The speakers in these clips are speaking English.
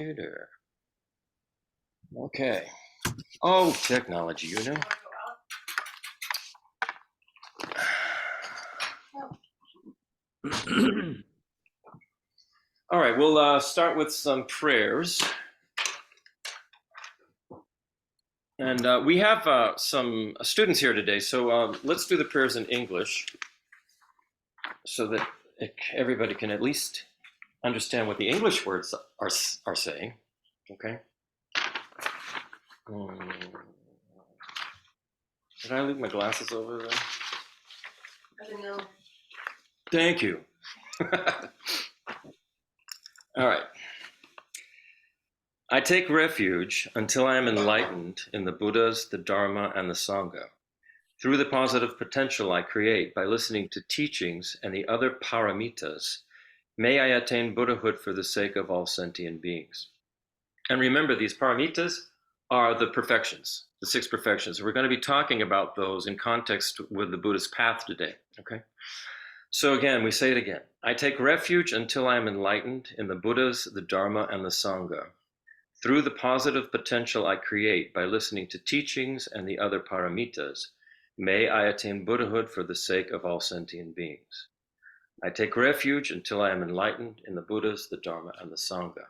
Computer. Okay. Oh, technology, you know. All right, we'll start with some prayers. And we have some students here today, so let's do the prayers in English so that everybody can at least understand what the English words are saying. Okay. Did I leave my glasses over there? I don't know. Thank you. All right. I take refuge until I am enlightened in the Buddhas, the Dharma, and the Sangha. Through the positive potential I create by listening to teachings and the other paramitas, may I attain Buddhahood for the sake of all sentient beings. And remember, these paramitas are the perfections, the 6 perfections. We're going to be talking about those in context with the Buddhist path today, okay? So again, we say it again. I take refuge until I am enlightened in the Buddhas, the Dharma, and the Sangha. Through the positive potential I create by listening to teachings and the other paramitas, may I attain Buddhahood for the sake of all sentient beings. I take refuge until I am enlightened in the Buddhas, the Dharma, and the Sangha.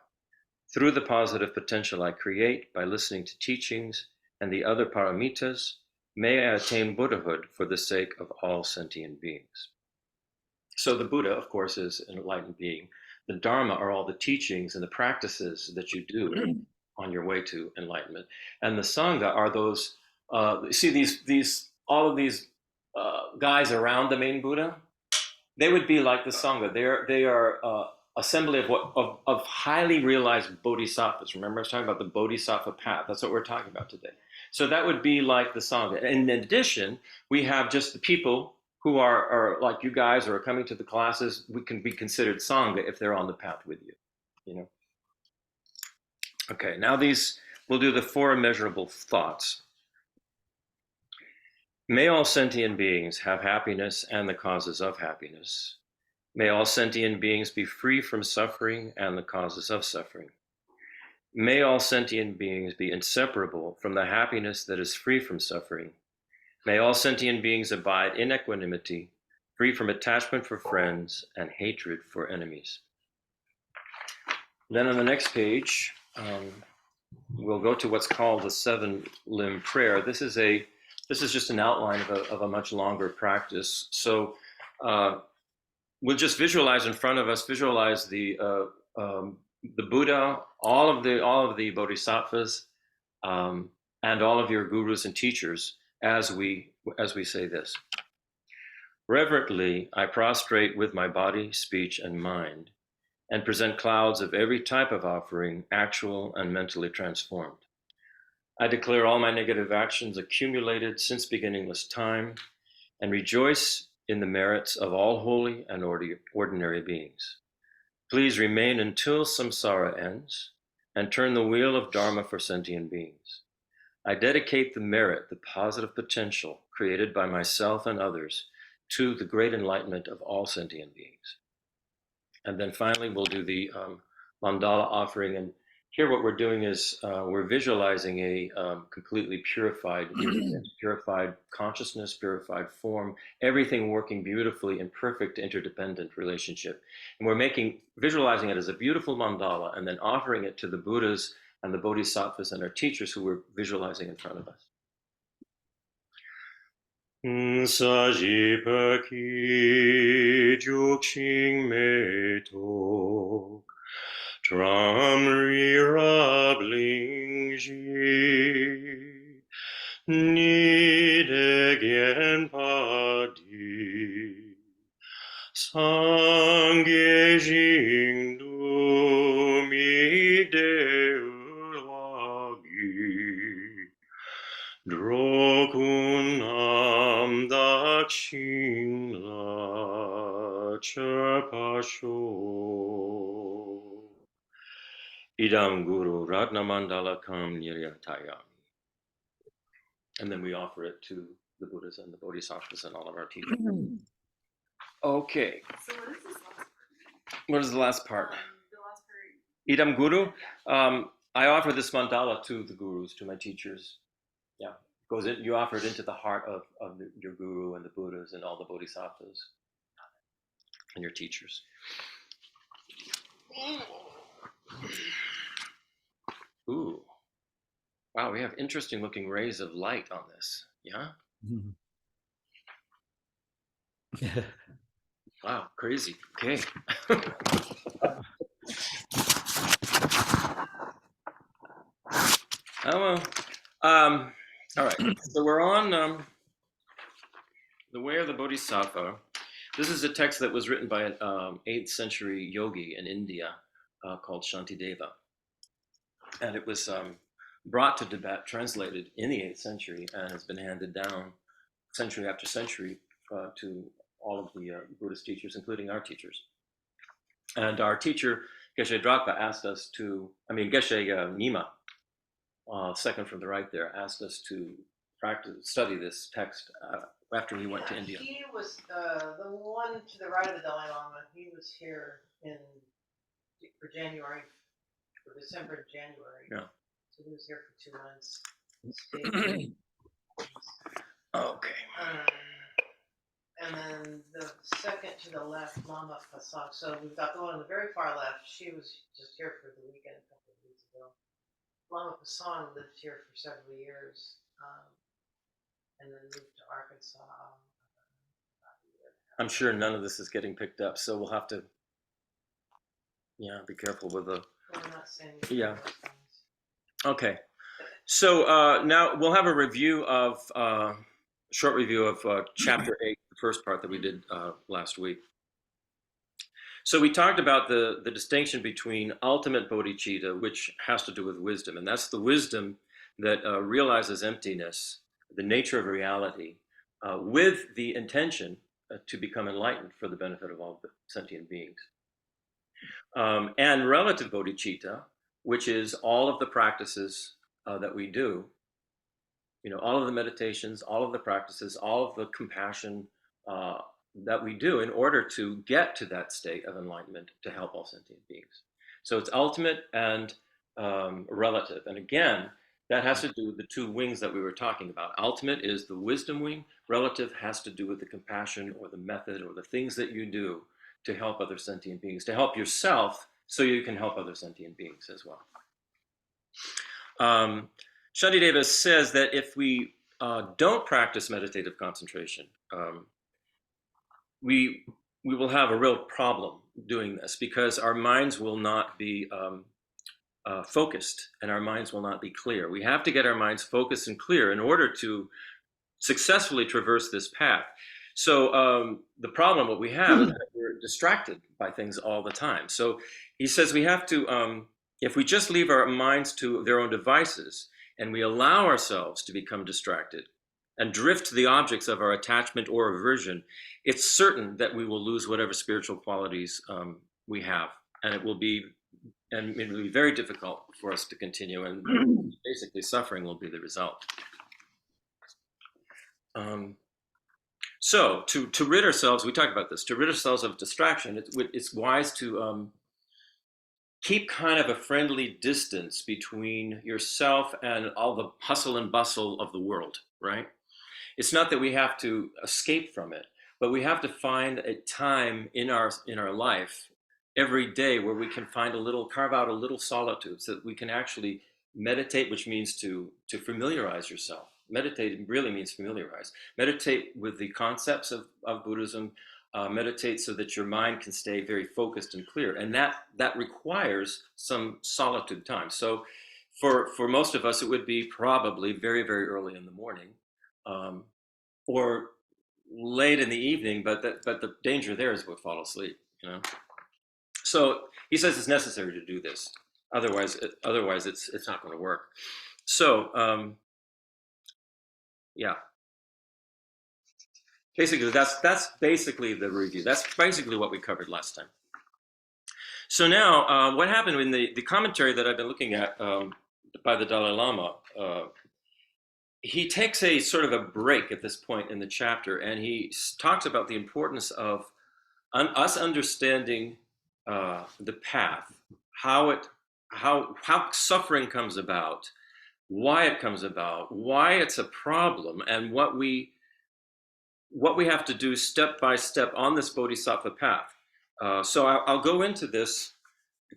Through the positive potential I create by listening to teachings and the other paramitas, may I attain Buddhahood for the sake of all sentient beings. So the Buddha, of course, is an enlightened being. The Dharma are all the teachings and the practices that you do on your way to enlightenment. And the Sangha are those, see all of these guys around the main Buddha, they would be like the Sangha. They are assembly of highly realized Bodhisattvas. Remember, I was talking about the Bodhisattva path. That's what we're talking about today. So that would be like the Sangha. And in addition, we have just the people who are like you guys or are coming to the classes. We can be considered Sangha if they're on the path with you, you know. Okay, now we'll do the 4 immeasurable thoughts. May all sentient beings have happiness and the causes of happiness. May all sentient beings be free from suffering and the causes of suffering. May all sentient beings be inseparable from the happiness that is free from suffering. May all sentient beings abide in equanimity, free from attachment for friends and hatred for enemies. Then on the next page, we'll go to what's called the 7-limb prayer. This is just an outline of a much longer practice. So we'll just visualize in front of us, visualize the Buddha, all of the Bodhisattvas, and all of your gurus and teachers as we say this. Reverently, I prostrate with my body, speech, and mind, and present clouds of every type of offering, actual and mentally transformed. I declare all my negative actions accumulated since beginningless time, and rejoice in the merits of all holy and ordinary beings. Please remain until samsara ends, and turn the wheel of Dharma for sentient beings. I dedicate the merit, the positive potential created by myself and others to the great enlightenment of all sentient beings. And then finally, we'll do the mandala offering. And here what we're doing is we're visualizing a completely purified consciousness, purified form, everything working beautifully in perfect interdependent relationship. And we're visualizing it as a beautiful mandala and then offering it to the Buddhas and the Bodhisattvas and our teachers who we're visualizing in front of us. Sajipaki Jukshing Metok Tramri Rablingji Nidegen Padi Sangye Jingdu Mideulagi Drokunam Dakshingla Chapasho Idam Guru Ratnamandala Kam Niryatayami. And then we offer it to the Buddhas and the Bodhisattvas and all of our teachers. Okay. So what is this last part? What is the last part? The last part. Idam Guru. I offer this mandala to the gurus, to my teachers. Yeah, goes in. You offer it into the heart of your guru and the Buddhas and all the Bodhisattvas and your teachers. Ooh, wow! We have interesting looking rays of light on this. Yeah. Wow, crazy. Okay. Oh well. All right. So we're on the Way of the Bodhisattva. This is a text that was written by an 8th century yogi in India called Shantideva, and it was brought to Tibet, translated in the 8th century, and has been handed down century after century to all of the Buddhist teachers, including our teachers. And our teacher, Geshe Drakpa, asked us to, Geshe Nima, second from the right there, asked us to study this text after he went to India. He was the one to the right of the Dalai Lama. He was here for December and January. Yeah. So he was here for 2 months. Okay. And then the second to the left, Lama Pasang. So we've got the one on the very far left. She was just here for the weekend a couple of weeks ago. Lama Pasang lived here for several years, and then moved to Arkansas. I'm sure none of this is getting picked up, so we'll have to, be careful with the. We're not saying. Yeah. Okay. So now we'll have a review of. Short review of chapter 8, the first part that we did last week. So we talked about the distinction between ultimate bodhicitta, which has to do with wisdom, and that's the wisdom that realizes emptiness, the nature of reality, with the intention to become enlightened for the benefit of all sentient beings. And relative bodhicitta, which is all of the practices that we do, all of the meditations, all of the practices, all of the compassion that we do in order to get to that state of enlightenment to help all sentient beings. So it's ultimate and relative. And again, that has to do with the two wings that we were talking about. Ultimate is the wisdom wing. Relative has to do with the compassion or the method or the things that you do to help other sentient beings, to help yourself so you can help other sentient beings as well. Shantideva says that if we don't practice meditative concentration, we will have a real problem doing this because our minds will not be focused and our minds will not be clear. We have to get our minds focused and clear in order to successfully traverse this path. So the problem, what we have is that we're distracted by things all the time. So he says we have to, if we just leave our minds to their own devices, and we allow ourselves to become distracted and drift to the objects of our attachment or aversion, it's certain that we will lose whatever spiritual qualities we have, and it will be very difficult for us to continue, and basically suffering will be the result. So to rid ourselves, we talked about this, to rid ourselves of distraction, it's wise to keep kind of a friendly distance between yourself and all the hustle and bustle of the world, right? It's not that we have to escape from it, but we have to find a time in our life every day where we can carve out a little solitude so that we can actually meditate, which means to familiarize yourself. Meditate really means familiarize. Meditate with the concepts of Buddhism, meditate so that your mind can stay very focused and clear. And that requires some solitude time. So for most of us, it would be probably very, very early in the morning or late in the evening, but the danger there is we'll fall asleep, So he says it's necessary to do this. Otherwise it's not going to work. So, yeah. Basically, that's basically the review. That's basically what we covered last time. So now, what happened in the commentary that I've been looking at by the Dalai Lama, he takes a sort of a break at this point in the chapter, and he talks about the importance of us understanding the path, how it how suffering comes about, why it comes about, why it's a problem, and what we have to do step by step on this bodhisattva path. So I'll go into this,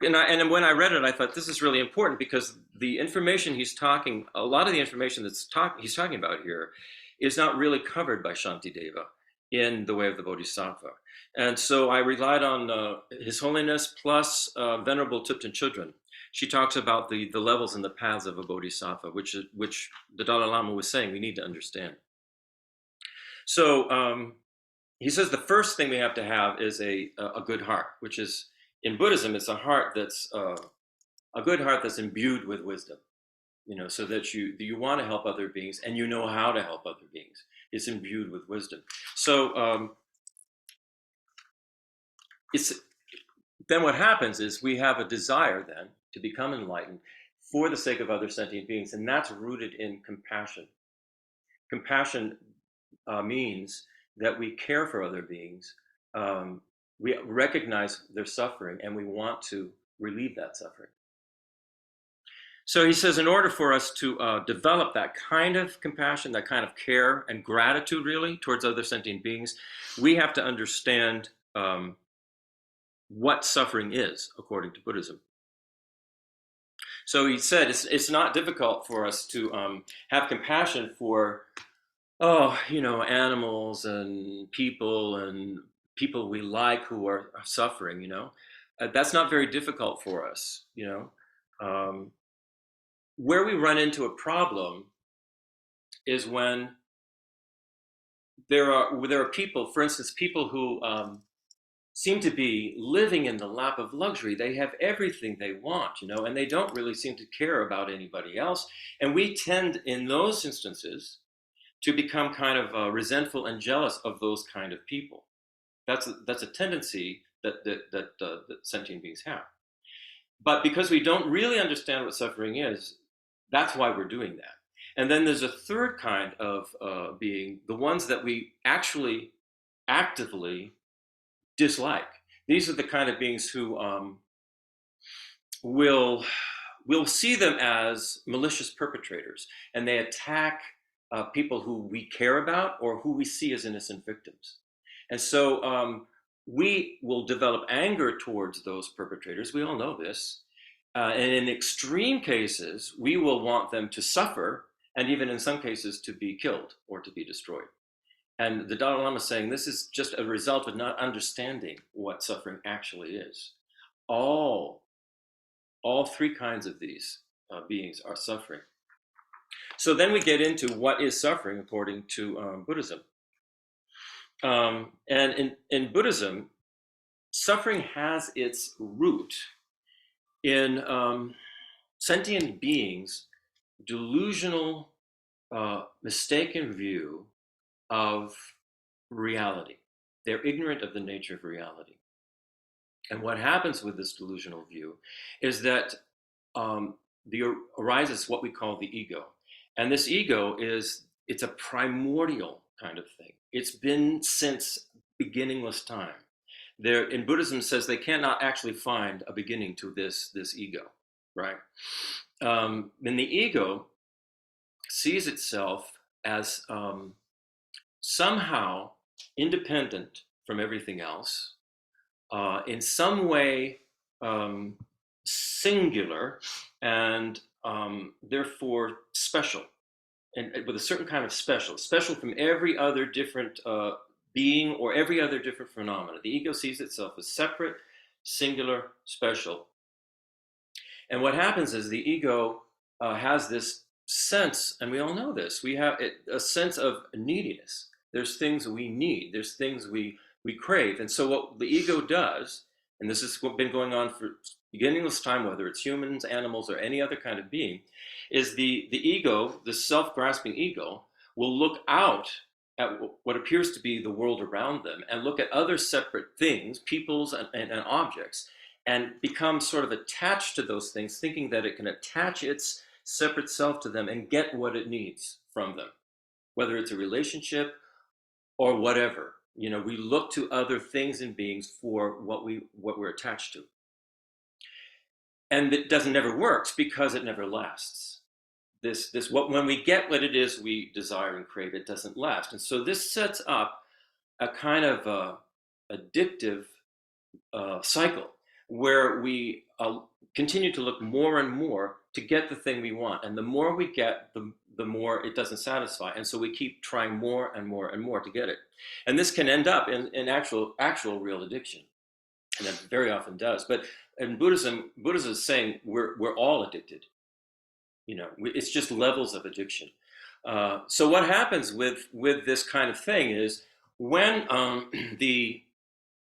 and when I read it, I thought this is really important because the information a lot of the information he's talking about here, is not really covered by Shantideva in the way of the Bodhisattva. And so I relied on His Holiness plus Venerable Thubten Chodron. She talks about the levels and the paths of a bodhisattva, which the Dalai Lama was saying we need to understand. So he says the first thing we have to have is a good heart, which is, in Buddhism, it's a heart that's a good heart that's imbued with wisdom, so that you want to help other beings and you know how to help other beings. It's imbued with wisdom. So then what happens is we have a desire then to become enlightened for the sake of other sentient beings, and that's rooted in compassion. Compassion means that we care for other beings, we recognize their suffering, and we want to relieve that suffering. So he says, in order for us to develop that kind of compassion, that kind of care and gratitude, really, towards other sentient beings, we have to understand what suffering is, according to Buddhism. So he said it's not difficult for us to have compassion for, animals and people we like who are suffering, that's not very difficult for us, where we run into a problem is when there are people, for instance, people who seem to be living in the lap of luxury. They have everything they want, and they don't really seem to care about anybody else. And we tend, in those instances, to become kind of resentful and jealous of those kind of people. That's a tendency that sentient beings have. But because we don't really understand what suffering is, that's why we're doing that. And then there's a third kind of being, the ones that we actually actively dislike. These are the kind of beings who will see them as malicious perpetrators, and they attack people who we care about or who we see as innocent victims. And so we will develop anger towards those perpetrators. We all know this. And in extreme cases, we will want them to suffer, and even in some cases to be killed or to be destroyed. And the Dalai Lama is saying this is just a result of not understanding what suffering actually is. All three kinds of these beings are suffering. So then we get into what is suffering according to Buddhism. And in Buddhism, suffering has its root in sentient beings' delusional, mistaken view of reality. They're ignorant of the nature of reality. And what happens with this delusional view is that arises what we call the ego. And this ego it's a primordial kind of thing. It's been since beginningless time. There, in Buddhism, says they cannot actually find a beginning to this ego, right? And the ego sees itself as somehow independent from everything else, in some way singular, and therefore special, and with a certain kind of special from every other different being or every other different phenomena. The ego sees itself as separate, singular, special. And what happens is the ego has this sense, and we all know this, we have a sense of neediness. There's things we need, there's things we crave. And so what the ego does, and this has been going on for beginningless time, whether it's humans, animals, or any other kind of being, is the ego, the self-grasping ego, will look out at what appears to be the world around them and look at other separate things, peoples and objects, and become sort of attached to those things, thinking that it can attach its separate self to them and get what it needs from them, whether it's a relationship or whatever. We look to other things and beings for what we're attached to. and it doesn't never works because it never lasts. When we get what it is we desire and crave, it doesn't last. And so this sets up a kind of addictive cycle where we continue to look more and more to get the thing we want. And the more we get, the more it doesn't satisfy. And so we keep trying more and more and more to get it. And this can end up in actual real addiction. And it very often does. But in Buddhism is saying we're all addicted. It's just levels of addiction. So what happens with this kind of thing is when the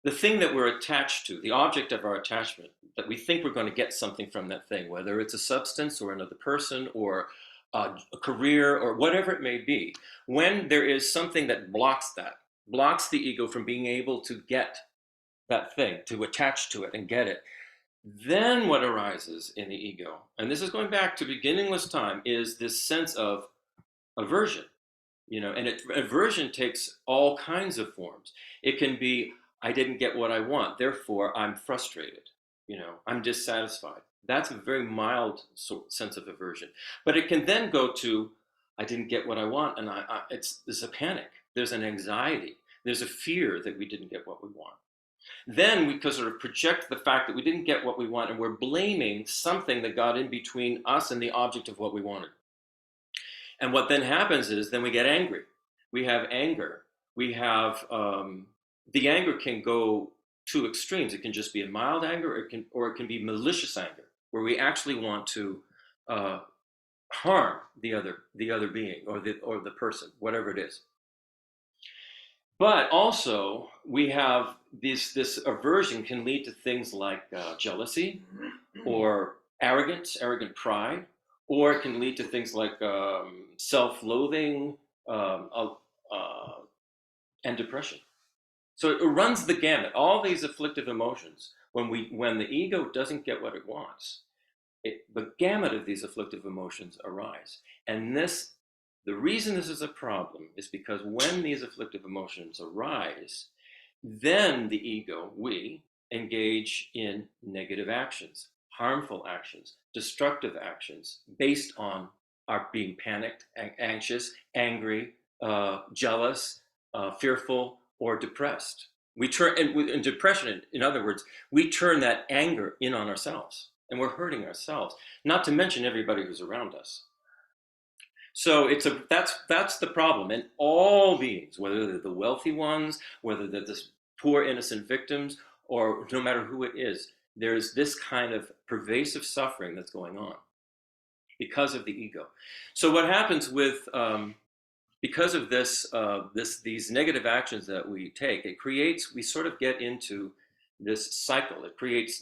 thing that we're attached to, the object of our attachment, that we think we're going to get something from that thing, whether it's a substance or another person or a career or whatever it may be, when there is something that blocks the ego from being able to get that thing, to attach to it and get it, then what arises in the ego, and this is going back to beginningless time, is this sense of aversion. And aversion takes all kinds of forms. It can be, I didn't get what I want, therefore I'm frustrated. I'm dissatisfied. That's a very mild sense of aversion. But it can then go to, I didn't get what I want, and there's a panic, there's an anxiety, there's a fear that we didn't get what we want. Then we could sort of project the fact that we didn't get what we want, and we're blaming something that got in between us and the object of what we wanted. And what then happens is then we get angry. We have anger. We have the anger can go two extremes. It can just be a mild anger, or it can be malicious anger, where we actually want to harm the other being or the person, whatever it is. But also we have this aversion can lead to things like jealousy or arrogant pride, or it can lead to things like self-loathing and depression. So it runs the gamut. All these afflictive emotions, when the ego doesn't get what it wants, the gamut of these afflictive emotions arise. And the reason this is a problem is because when these afflictive emotions arise, then the ego, we, engage in negative actions, harmful actions, destructive actions based on our being panicked, anxious, angry, jealous, fearful, or depressed. We turn, in depression, in other words, we turn that anger in on ourselves, and we're hurting ourselves, not to mention everybody who's around us. So that's the problem. And all beings, whether they're the wealthy ones, whether they're the poor innocent victims, or no matter who it is, there's this kind of pervasive suffering that's going on because of the ego. So what happens with because of these negative actions that we take, we sort of get into this cycle. It creates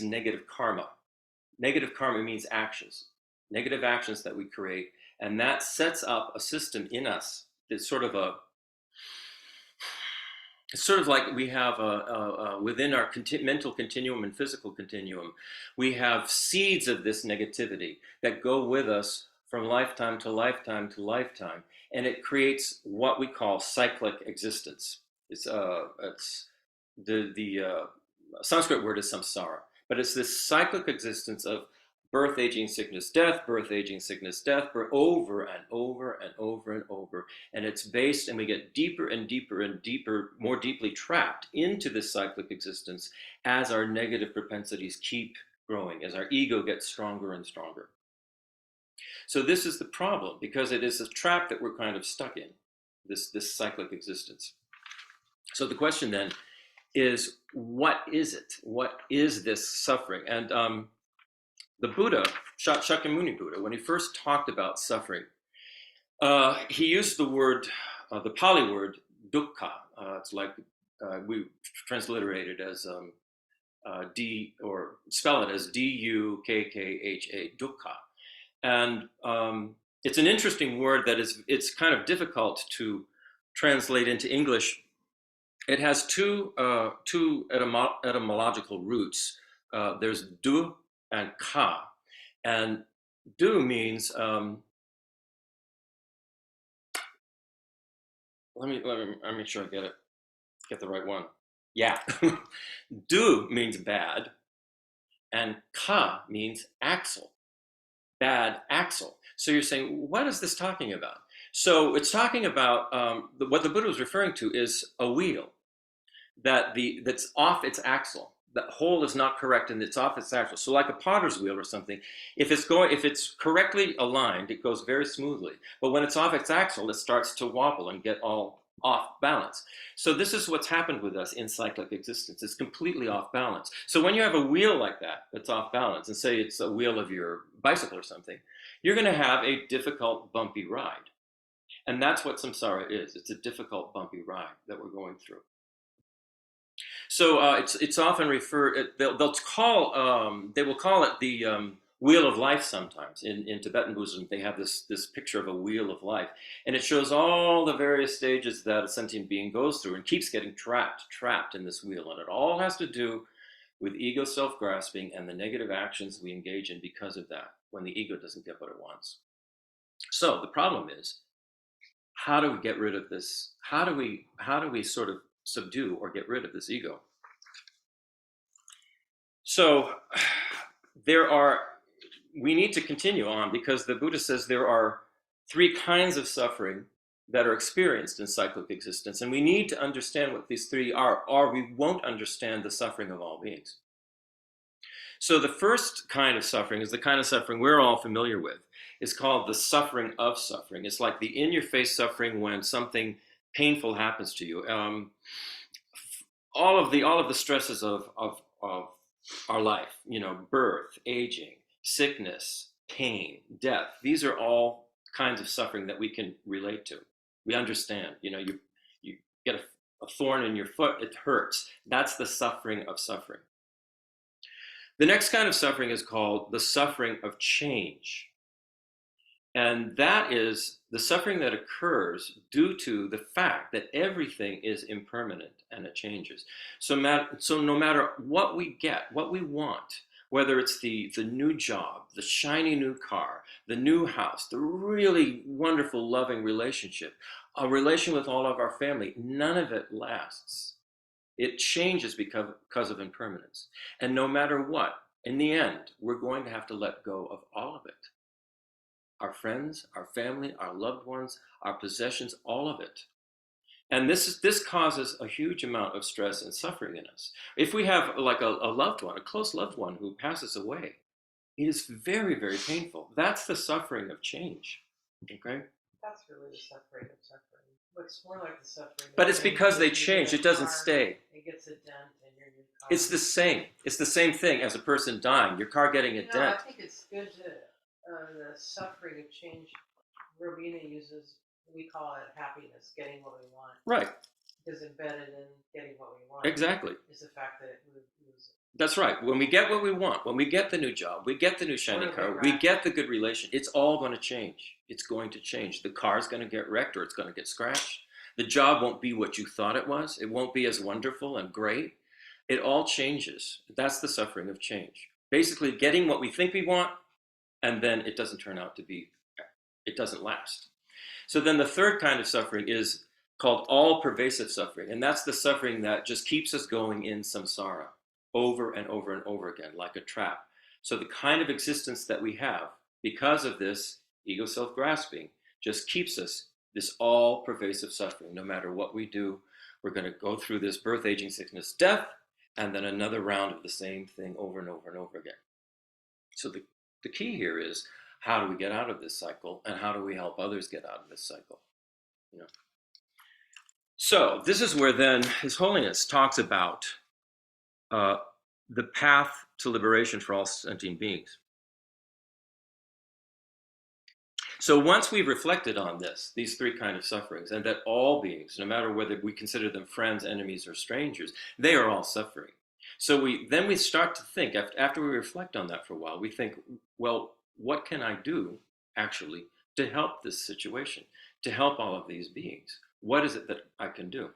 negative karma. Negative karma means actions, negative actions that we create, and that sets up a system in us. It's sort of like we have within our mental continuum and physical continuum, we have seeds of this negativity that go with us from lifetime to lifetime to lifetime, and it creates what we call cyclic existence. It's the Sanskrit word is samsara, but it's this cyclic existence of birth, aging, sickness, death, birth, aging, sickness, death, over and over and over and over. And it's based, and we get deeper and deeper and deeper, more deeply trapped into this cyclic existence as our negative propensities keep growing, as our ego gets stronger and stronger. So this is the problem, because it is a trap that we're kind of stuck in, this cyclic existence. So the question then is, what is it? What is this suffering? And the Buddha, Shakyamuni Buddha, when he first talked about suffering, he used the word, the Pali word, dukkha. It's like we transliterate it as D, or spell it as D-U-K-K-H-A, dukkha. And it's an interesting word that it's kind of difficult to translate into English. It has two etymological roots. There's du and ka, and du means let me make sure I get the right one. Yeah. Du means bad, And ka means axle, bad axle. So you're saying, what is this talking about? So it's talking about what the Buddha was referring to is a wheel that's off its axle. The hole is not correct and it's off its axle. So like a potter's wheel or something, if it's correctly aligned, it goes very smoothly. But when it's off its axle, it starts to wobble and get all off balance. So this is what's happened with us in cyclic existence. It's completely off balance. So when you have a wheel like that that's off balance, and say it's a wheel of your bicycle or something, you're going to have a difficult, bumpy ride. And that's what samsara is. It's a difficult, bumpy ride that we're going through. So it's often referred. They will call it the wheel of life. Sometimes in Tibetan Buddhism, they have this picture of a wheel of life, and it shows all the various stages that a sentient being goes through and keeps getting trapped in this wheel, and it all has to do with ego, self-grasping, and the negative actions we engage in because of that. When the ego doesn't get what it wants, so the problem is, how do we get rid of this? How do we sort of subdue or get rid of this ego? So we need to continue on, because the Buddha says there are three kinds of suffering that are experienced in cyclic existence, and we need to understand what these three are, or we won't understand the suffering of all beings. So the first kind of suffering is the kind of suffering we're all familiar with. It's called the suffering of suffering. It's like the in-your-face suffering when something painful happens to you. All of the stresses of our life, birth, aging, sickness, pain, death. These are all kinds of suffering that we can relate to. We understand. You get a thorn in your foot, it hurts. That's the suffering of suffering. The next kind of suffering is called the suffering of change. And that is the suffering that occurs due to the fact that everything is impermanent and it changes. So no matter what we get, what we want, whether it's the new job, the shiny new car, the new house, the really wonderful, loving relationship, a relation with all of our family, none of it lasts. It changes because of impermanence. And no matter what, in the end, we're going to have to let go of all of it. Our friends, our family, our loved ones, our possessions, all of it. And this causes a huge amount of stress and suffering in us. If we have like a loved one, a close loved one who passes away, it is very, very painful. That's the suffering of change. Okay? That's really the suffering of suffering. Looks more like the suffering. But it's because they change. It doesn't stay. It gets a dent in your new car. It's the same. It's the same thing as a person dying. Your car getting a dent. I think it's good to the suffering of change. Robina uses, we call it happiness, getting what we want. Right. Because embedded in getting what we want. Exactly. Is the fact that we lose it. That's right. When we get what we want, when we get the new job, we get the new shiny car, we get the good relation, it's all going to change. It's going to change. The car's going to get wrecked or it's going to get scratched. The job won't be what you thought it was. It won't be as wonderful and great. It all changes. That's the suffering of change. Basically getting what we think we want, and then it doesn't turn out to be, it doesn't last. So then the third kind of suffering is called all-pervasive suffering, and that's the suffering that just keeps us going in samsara over and over and over again, like a trap. So the kind of existence that we have, because of this ego self-grasping, just keeps us this all-pervasive suffering. No matter what we do, we're going to go through this birth, aging, sickness, death, and then another round of the same thing over and over and over again. So the key here is, how do we get out of this cycle, and how do we help others get out of this cycle? So this is where then His Holiness talks about the path to liberation for all sentient beings. So once we've reflected on these three kinds of sufferings, and that all beings, no matter whether we consider them friends, enemies, or strangers, they are all suffering. So we start to think, after we reflect on that for a while, we think, well, what can I do actually to help this situation, to help all of these beings? What is it that I can do?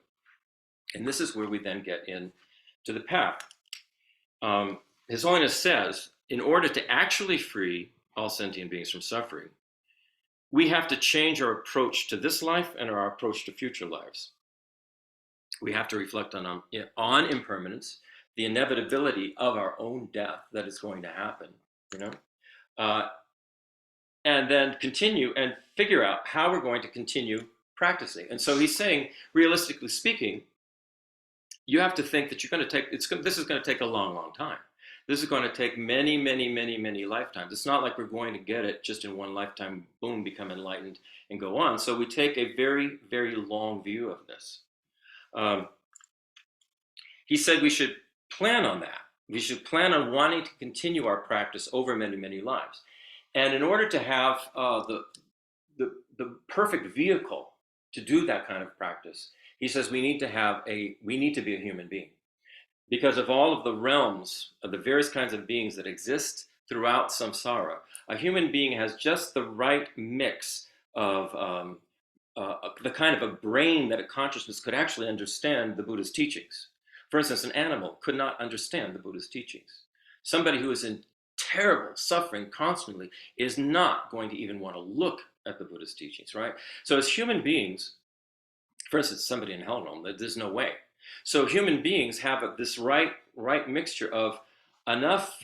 And this is where we then get into the path. His Holiness says, in order to actually free all sentient beings from suffering, we have to change our approach to this life and our approach to future lives. We have to reflect on impermanence, the inevitability of our own death that is going to happen, you know, uh, and then continue and figure out how we're going to continue practicing. And so he's saying, realistically speaking, you have to think that you're going to take this is going to take a long, long time. This is going to take many, many, many, many lifetimes. It's not like we're going to get it just in one lifetime, boom, become enlightened and go on. So we take a very, very long view of this. Um, he said we should plan on that. We should plan on wanting to continue our practice over many, many lives. And in order to have the perfect vehicle to do that kind of practice, he says we need to be a human being, because of all of the realms of the various kinds of beings that exist throughout samsara. A human being has just the right mix of the kind of a brain that a consciousness could actually understand the Buddha's teachings. For instance, an animal could not understand the Buddha's teachings. Somebody who is in terrible suffering constantly is not going to even want to look at the Buddha's teachings, right? So as human beings, for instance, somebody in hell realm, there's no way. So human beings have this right mixture of enough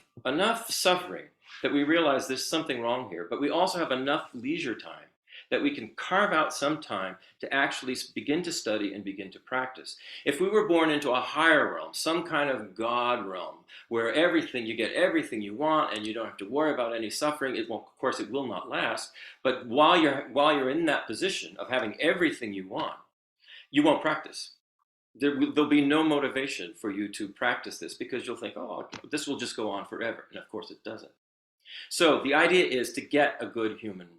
suffering that we realize there's something wrong here, but we also have enough leisure time that we can carve out some time to actually begin to study and begin to practice. If we were born into a higher realm, some kind of God realm, where you get everything you want and you don't have to worry about any suffering, of course it will not last, but while you're in that position of having everything you won't practice. There'll be no motivation for you to practice this, because you'll think, oh, this will just go on forever. And of course it doesn't. So the idea is to get a good human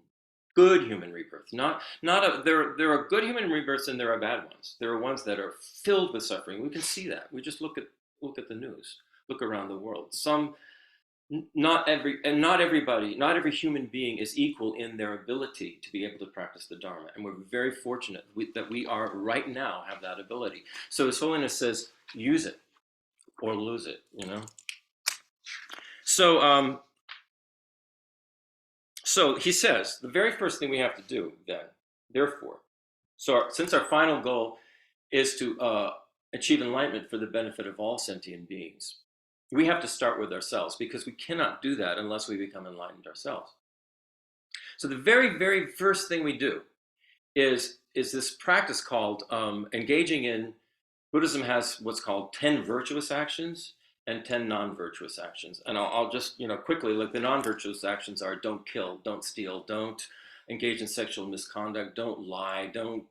rebirth. There are good human rebirths and there are bad ones. There are ones that are filled with suffering. We can see that. We just look at the news, look around the world. Not every human being is equal in their ability to be able to practice the Dharma. And we're very fortunate that we are right now have that ability. So His Holiness says, use it or lose it, you know? So he says, the very first thing we have to do then, therefore, since our final goal is to achieve enlightenment for the benefit of all sentient beings, we have to start with ourselves, because we cannot do that unless we become enlightened ourselves. So the very, very first thing we do is this practice called engaging in. Buddhism has what's called 10 virtuous actions and 10 non-virtuous actions. And I'll just, quickly, like the non-virtuous actions are: don't kill, don't steal, don't engage in sexual misconduct, don't lie, don't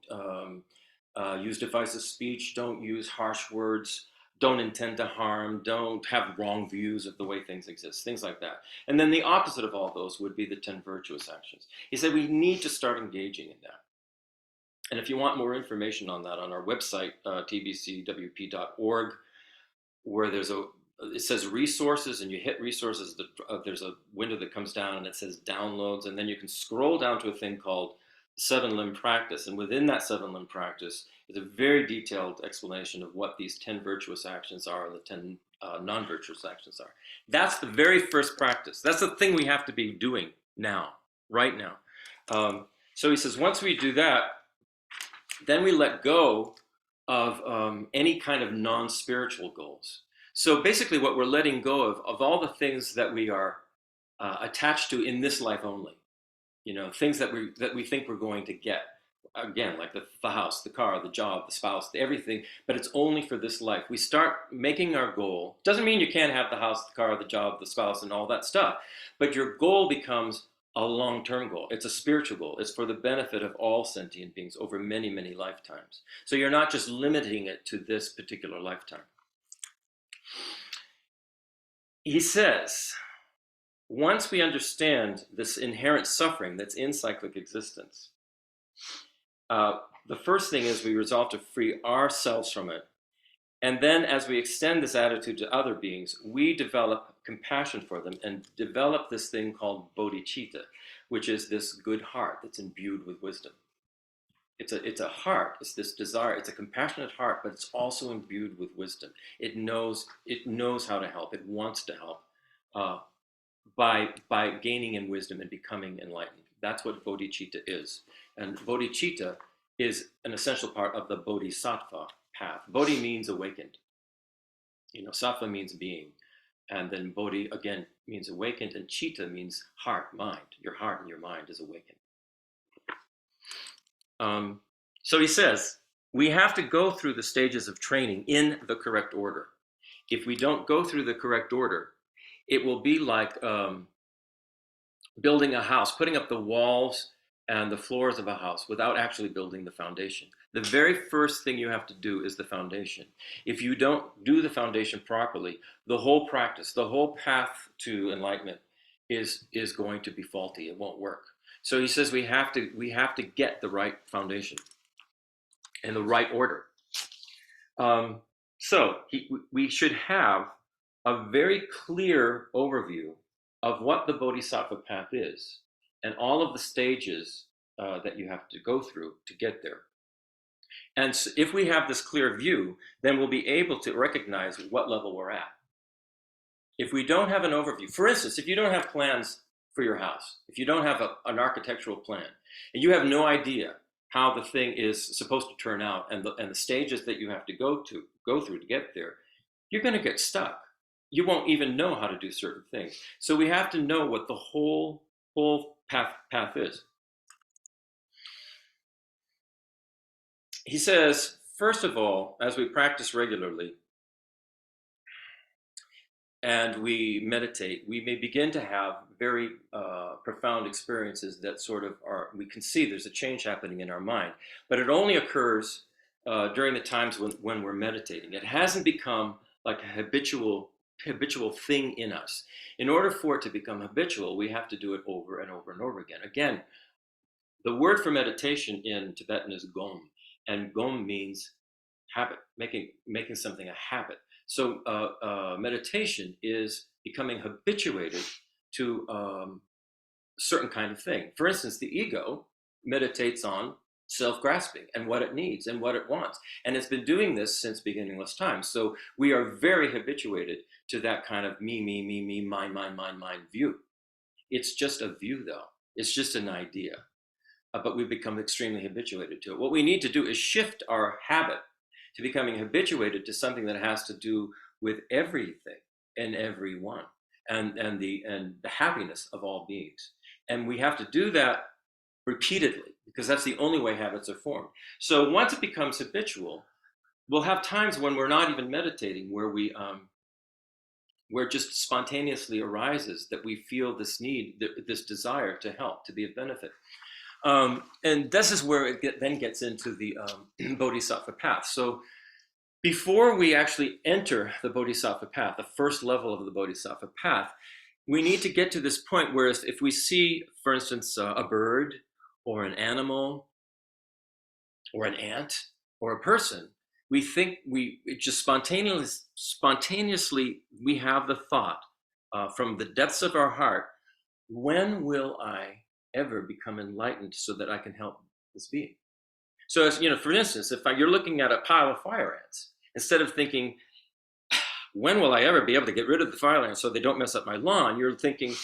use divisive speech, don't use harsh words, don't intend to harm, don't have wrong views of the way things exist, things like that. And then the opposite of all those would be the 10 virtuous actions. He said we need to start engaging in that. And if you want more information on that, on our website, tbcwp.org, where it says resources, and you hit resources, there's a window that comes down and it says downloads, and then you can scroll down to a thing called seven limb practice. And within that seven limb practice is a very detailed explanation of what these 10 virtuous actions are and the 10 non-virtuous actions are. That's the very first practice. That's the thing we have to be doing now, right now. So he says, once we do that, then we let go of any kind of non-spiritual goals. So basically what we're letting go of all the things that we are attached to in this life only. Things that we think we're going to get. Again, like the house, the car, the job, the spouse, everything, but it's only for this life. We start making our goal. Doesn't mean you can't have the house, the car, the job, the spouse, and all that stuff, but your goal becomes a long-term goal. It's a spiritual goal. It's for the benefit of all sentient beings over many, many lifetimes. So you're not just limiting it to this particular lifetime. He says, once we understand this inherent suffering that's in cyclic existence, the first thing is we resolve to free ourselves from it. And then as we extend this attitude to other beings, we develop compassion for them and develop this thing called bodhicitta, which is this good heart that's imbued with wisdom. It's a heart, it's this desire, it's a compassionate heart, but it's also imbued with wisdom. It knows how to help, it wants to help by gaining in wisdom and becoming enlightened. That's what bodhicitta is. And bodhicitta is an essential part of the bodhisattva path. Bodhi means awakened. Sattva means being, and then Bodhi again means awakened, and Chitta means heart, mind. Your heart and your mind is awakened. So he says, we have to go through the stages of training in the correct order. If we don't go through the correct order, it will be like building a house, putting up the walls and the floors of a house without actually building the foundation. The very first thing you have to do is the foundation. If you don't do the foundation properly, the whole practice, the whole path to enlightenment is going to be faulty. It won't work. So he says we have to get the right foundation in the right order. We should have a very clear overview of what the Bodhisattva path is and all of the stages that you have to go through to get there. And so if we have this clear view, then we'll be able to recognize what level we're at. If we don't have an overview, for instance, if you don't have plans for your house, if you don't have an architectural plan, and you have no idea how the thing is supposed to turn out and the stages that you have to go through to get there, you're going to get stuck. You won't even know how to do certain things. So we have to know what the whole path is. He says, first of all, as we practice regularly and we meditate, we may begin to have very profound experiences that sort of we can see there's a change happening in our mind, but it only occurs during the times when we're meditating. It hasn't become like a habitual thing in us. In order for it to become habitual, we have to do it over and over and over again. Again, the word for meditation in Tibetan is gom, and gom means habit, making something a habit. So meditation is becoming habituated to a certain kind of thing. For instance, the ego meditates on self-grasping and what it needs and what it wants. And it's been doing this since beginningless time. So we are very habituated to that kind of me, mine view. It's just a view, though. It's just an idea. But we've become extremely habituated to it. What we need to do is shift our habit to becoming habituated to something that has to do with everything and everyone and the happiness of all beings. And we have to do that repeatedly, because that's the only way habits are formed. So once it becomes habitual, we'll have times when we're not even meditating, where where it just spontaneously arises that we feel this need, this desire to help, to be of benefit. And this is where it then gets into the Bodhisattva path. So before we actually enter the Bodhisattva path, the first level of the Bodhisattva path, we need to get to this point where if we see, for instance, a bird or an animal or an ant or a person, we think it just spontaneously we have the thought from the depths of our heart, when will I ever become enlightened so that I can help this being? So, as for instance, if you're looking at a pile of fire ants, instead of thinking, when will I ever be able to get rid of the fire ants so they don't mess up my lawn, you're thinking,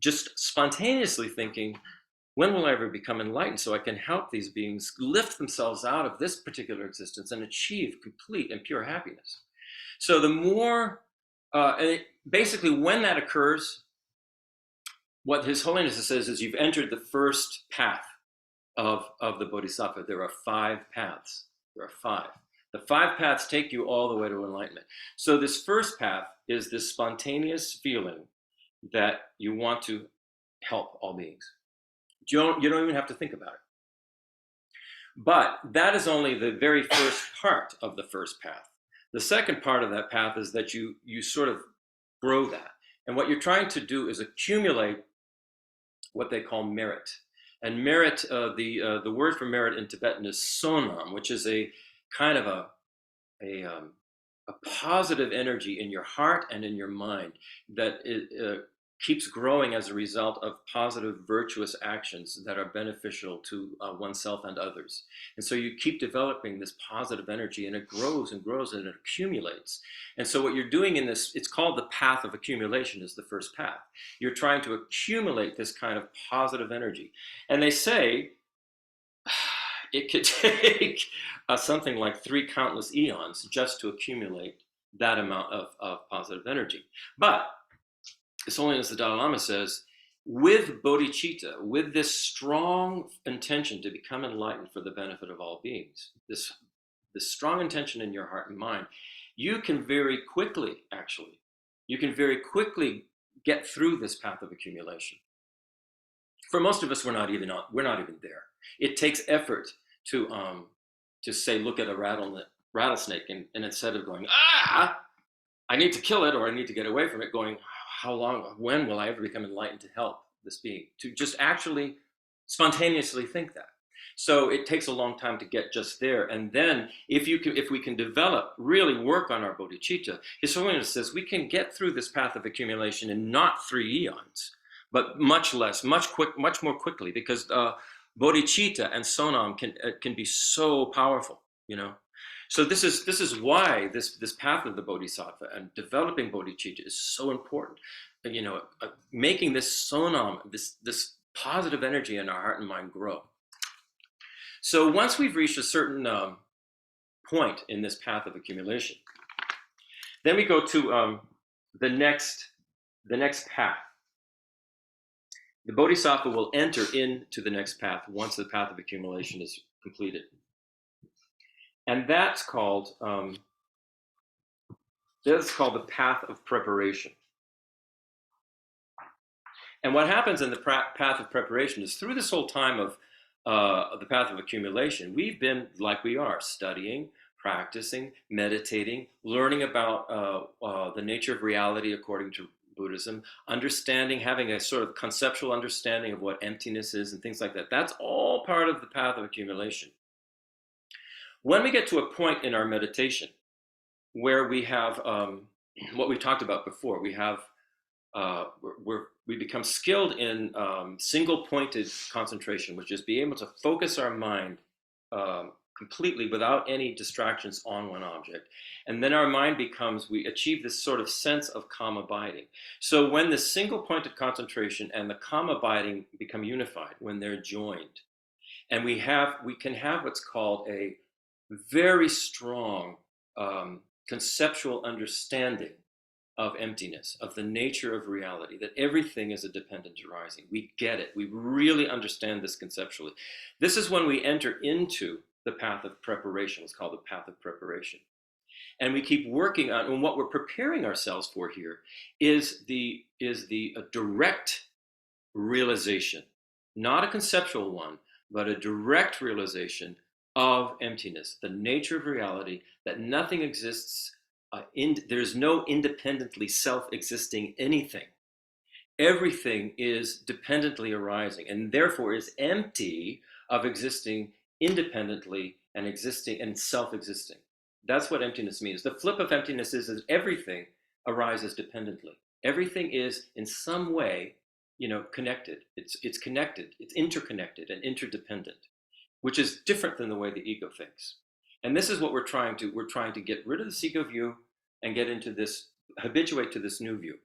just spontaneously thinking, when will I ever become enlightened so I can help these beings lift themselves out of this particular existence and achieve complete and pure happiness? So the more, basically when that occurs, what His Holiness says is you've entered the first path of the Bodhisattva. There are 5 paths. There are 5. The 5 paths take you all the way to enlightenment. So this first path is this spontaneous feeling that you want to help all beings. You don't even have to think about it. But that is only the very first part of the first path. The second part of that path is that you sort of grow that. And what you're trying to do is accumulate what they call merit. And merit, the word for merit in Tibetan is sonam, which is a kind of a positive energy in your heart and in your mind that keeps growing as a result of positive, virtuous actions that are beneficial to oneself and others. And so you keep developing this positive energy, and it grows and grows and it accumulates. And so what you're doing in this, it's called the path of accumulation, is the first path. You're trying to accumulate this kind of positive energy. And they say it could take something like 3 countless eons just to accumulate that amount of positive energy. But His Holiness the Dalai Lama says, with bodhicitta, with this strong intention to become enlightened for the benefit of all beings, this strong intention in your heart and mind, you can very quickly, actually, get through this path of accumulation. For most of us, we're not even there. It takes effort to say, look at a rattlesnake, and instead of going, I need to kill it, or I need to get away from it, going, how long, when will I ever become enlightened to help this being? To just actually spontaneously think that. So it takes a long time to get just there. And then if we can develop, really work on our bodhicitta, His Holiness says we can get through this path of accumulation in not 3 eons, but much less, much more quickly, because bodhicitta and sonam can be so powerful, you know. So this is why this path of the bodhisattva and developing bodhicitta is so important. You know, making this sonam, this positive energy in our heart and mind grow. So once we've reached a certain point in this path of accumulation, then we go to the next path. The bodhisattva will enter into the next path once the path of accumulation is completed. And that's called the path of preparation. And what happens in the path of preparation is, through this whole time of the path of accumulation, we've been, like we are, studying, practicing, meditating, learning about the nature of reality according to Buddhism, understanding, having a sort of conceptual understanding of what emptiness is and things like that. That's all part of the path of accumulation. When we get to a point in our meditation where we have what we talked about before, we have we become skilled in single-pointed concentration, which is being able to focus our mind completely without any distractions on one object. And then our mind we achieve this sort of sense of calm abiding. So when the single-pointed concentration and the calm abiding become unified, when they're joined, and we can have what's called a very strong conceptual understanding of emptiness, of the nature of reality, that everything is a dependent arising. We get it. We really understand this conceptually. This is when we enter into the path of preparation. It's called the path of preparation. And we keep working on, and what we're preparing ourselves for here is the direct realization, not a conceptual one, but a direct realization of emptiness, the nature of reality, that nothing exists. There's no independently self-existing anything. Everything is dependently arising, and therefore is empty of existing independently and existing and self-existing. That's what emptiness means. The flip of emptiness is that everything arises dependently. Everything is in some way, connected. It's connected. It's interconnected and interdependent, which is different than the way the ego thinks. And this is what we're trying to get rid of this ego view and get into this, habituate to this new view.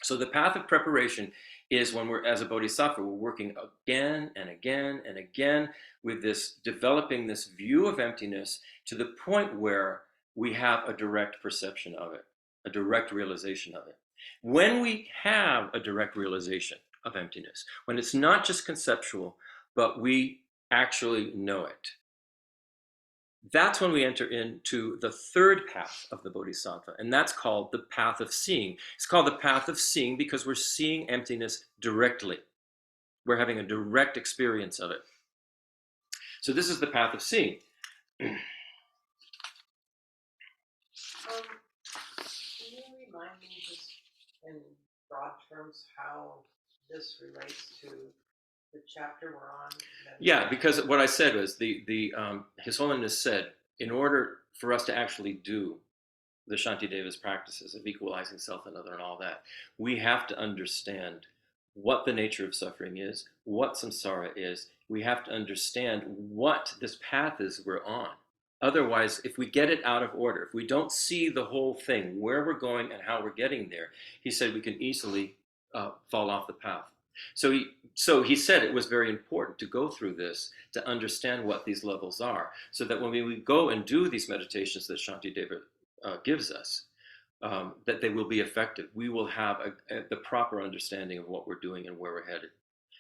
So the path of preparation is when we're, as a bodhisattva, we're working again and again and again with this, developing this view of emptiness to the point where we have a direct perception of it, a direct realization of it. When we have a direct realization of emptiness, when it's not just conceptual, but we actually know it, that's when we enter into the third path of the bodhisattva, and that's called the path of seeing. It's called the path of seeing because we're seeing emptiness directly. We're having a direct experience of it. So this is the path of seeing. Can you remind me just in broad terms how this relates to the chapter we're on? Yeah, because what I said was His Holiness said, in order for us to actually do the Shantideva's practices of equalizing self and other and all that, we have to understand what the nature of suffering is, what samsara is. We have to understand what this path is we're on. Otherwise, if we get it out of order, if we don't see the whole thing, where we're going and how we're getting there, he said we can easily fall off the path. So he said it was very important to go through this to understand what these levels are, so that when we go and do these meditations that Shantideva gives us, that they will be effective. We will have the proper understanding of what we're doing and where we're headed.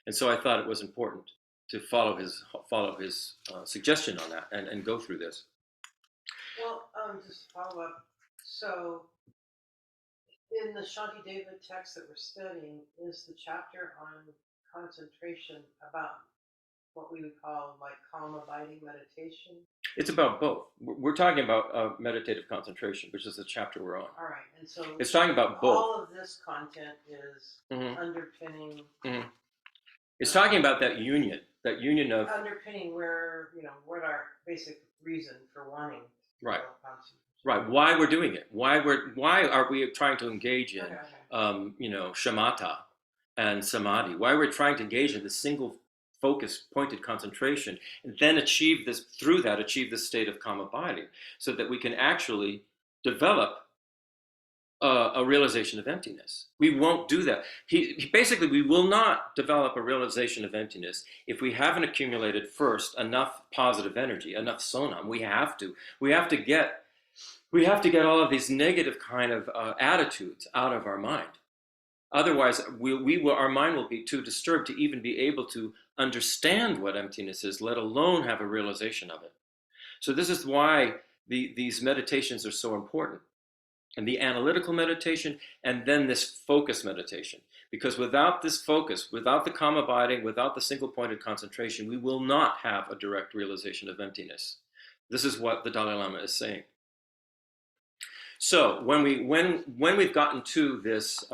And so I thought it was important to follow his suggestion on that and go through this. Well, just to follow up. So, in the Shantideva text that we're studying, is the chapter on concentration about what we would call like calm abiding meditation? It's about both. We're talking about meditative concentration, which is the chapter we're on. All right, and so It's talking about both. all of this content is underpinning. It's talking about that union of underpinning where, what our basic reason for wanting to right, concentration. right. Why we're doing it? Why are we trying to engage in shamatha and samadhi? Why we're trying to engage in this single focused, pointed concentration, and then achieve this state of calm abiding, so that we can actually develop a realization of emptiness. We won't do that. Basically, we will not develop a realization of emptiness if we haven't accumulated first enough positive energy, enough sonam. We have to get all of these negative kind of attitudes out of our mind. Otherwise, our mind will be too disturbed to even be able to understand what emptiness is, let alone have a realization of it. So this is why these meditations are so important. And the analytical meditation, and then this focus meditation. Because without this focus, without the calm abiding, without the single-pointed concentration, we will not have a direct realization of emptiness. This is what the Dalai Lama is saying. So when we've gotten to this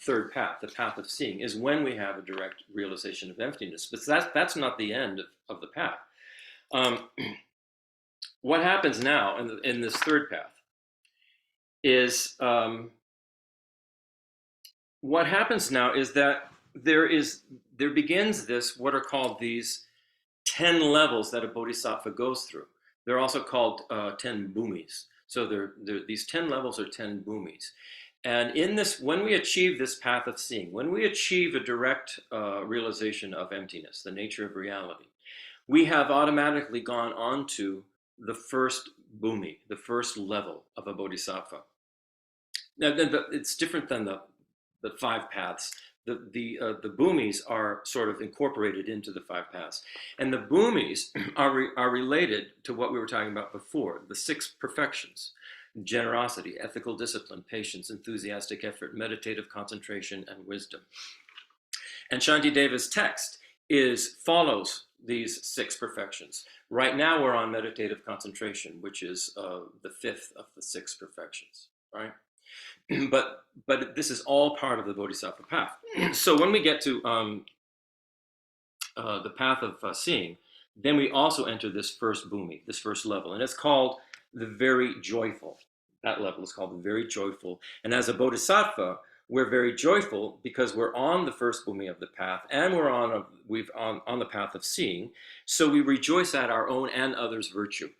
third path, the path of seeing, is when we have a direct realization of emptiness. But that's not the end of the path. What happens now in this third path is what happens now is that there begins this, what are called these 10 levels that a bodhisattva goes through. They're also called 10 bhumis. So these 10 levels are 10 bhumis. And in this, when we achieve this path of seeing, when we achieve a direct realization of emptiness, the nature of reality, we have automatically gone on to the first bhumi, the first level of a bodhisattva. Now, it's different than the 5 paths. The bhumis are sort of incorporated into the 5 paths, and the bhumis are related to what we were talking about before, the 6 perfections: generosity, ethical discipline, patience, enthusiastic effort, meditative concentration, and wisdom. And Shantideva's text follows these 6 perfections. Right now we're on meditative concentration, which is the 5th of the 6 perfections, right? But this is all part of the Bodhisattva path. So when we get to the path of seeing, then we also enter this first bhumi, this first level, and it's called the very joyful. That level is called the very joyful. And as a bodhisattva, we're very joyful because we're on the first bhumi of the path, and we're on the path of seeing. So we rejoice at our own and others' virtue,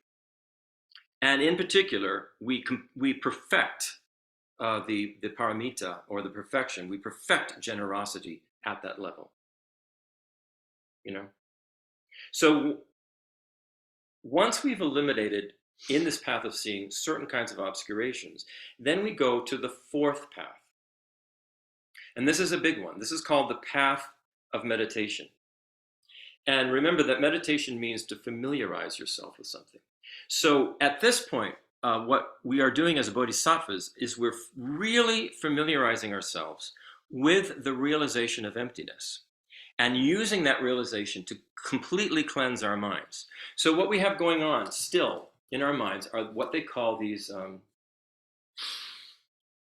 and in particular, we perfect the paramita, or the perfection. We perfect generosity at that level. So once we've eliminated in this path of seeing certain kinds of obscurations, then we go to the 4th path. And this is a big one. This is called the path of meditation. And remember that meditation means to familiarize yourself with something. So at this point, what we are doing as bodhisattvas is we're really familiarizing ourselves with the realization of emptiness and using that realization to completely cleanse our minds. So what we have going on still in our minds are what they call these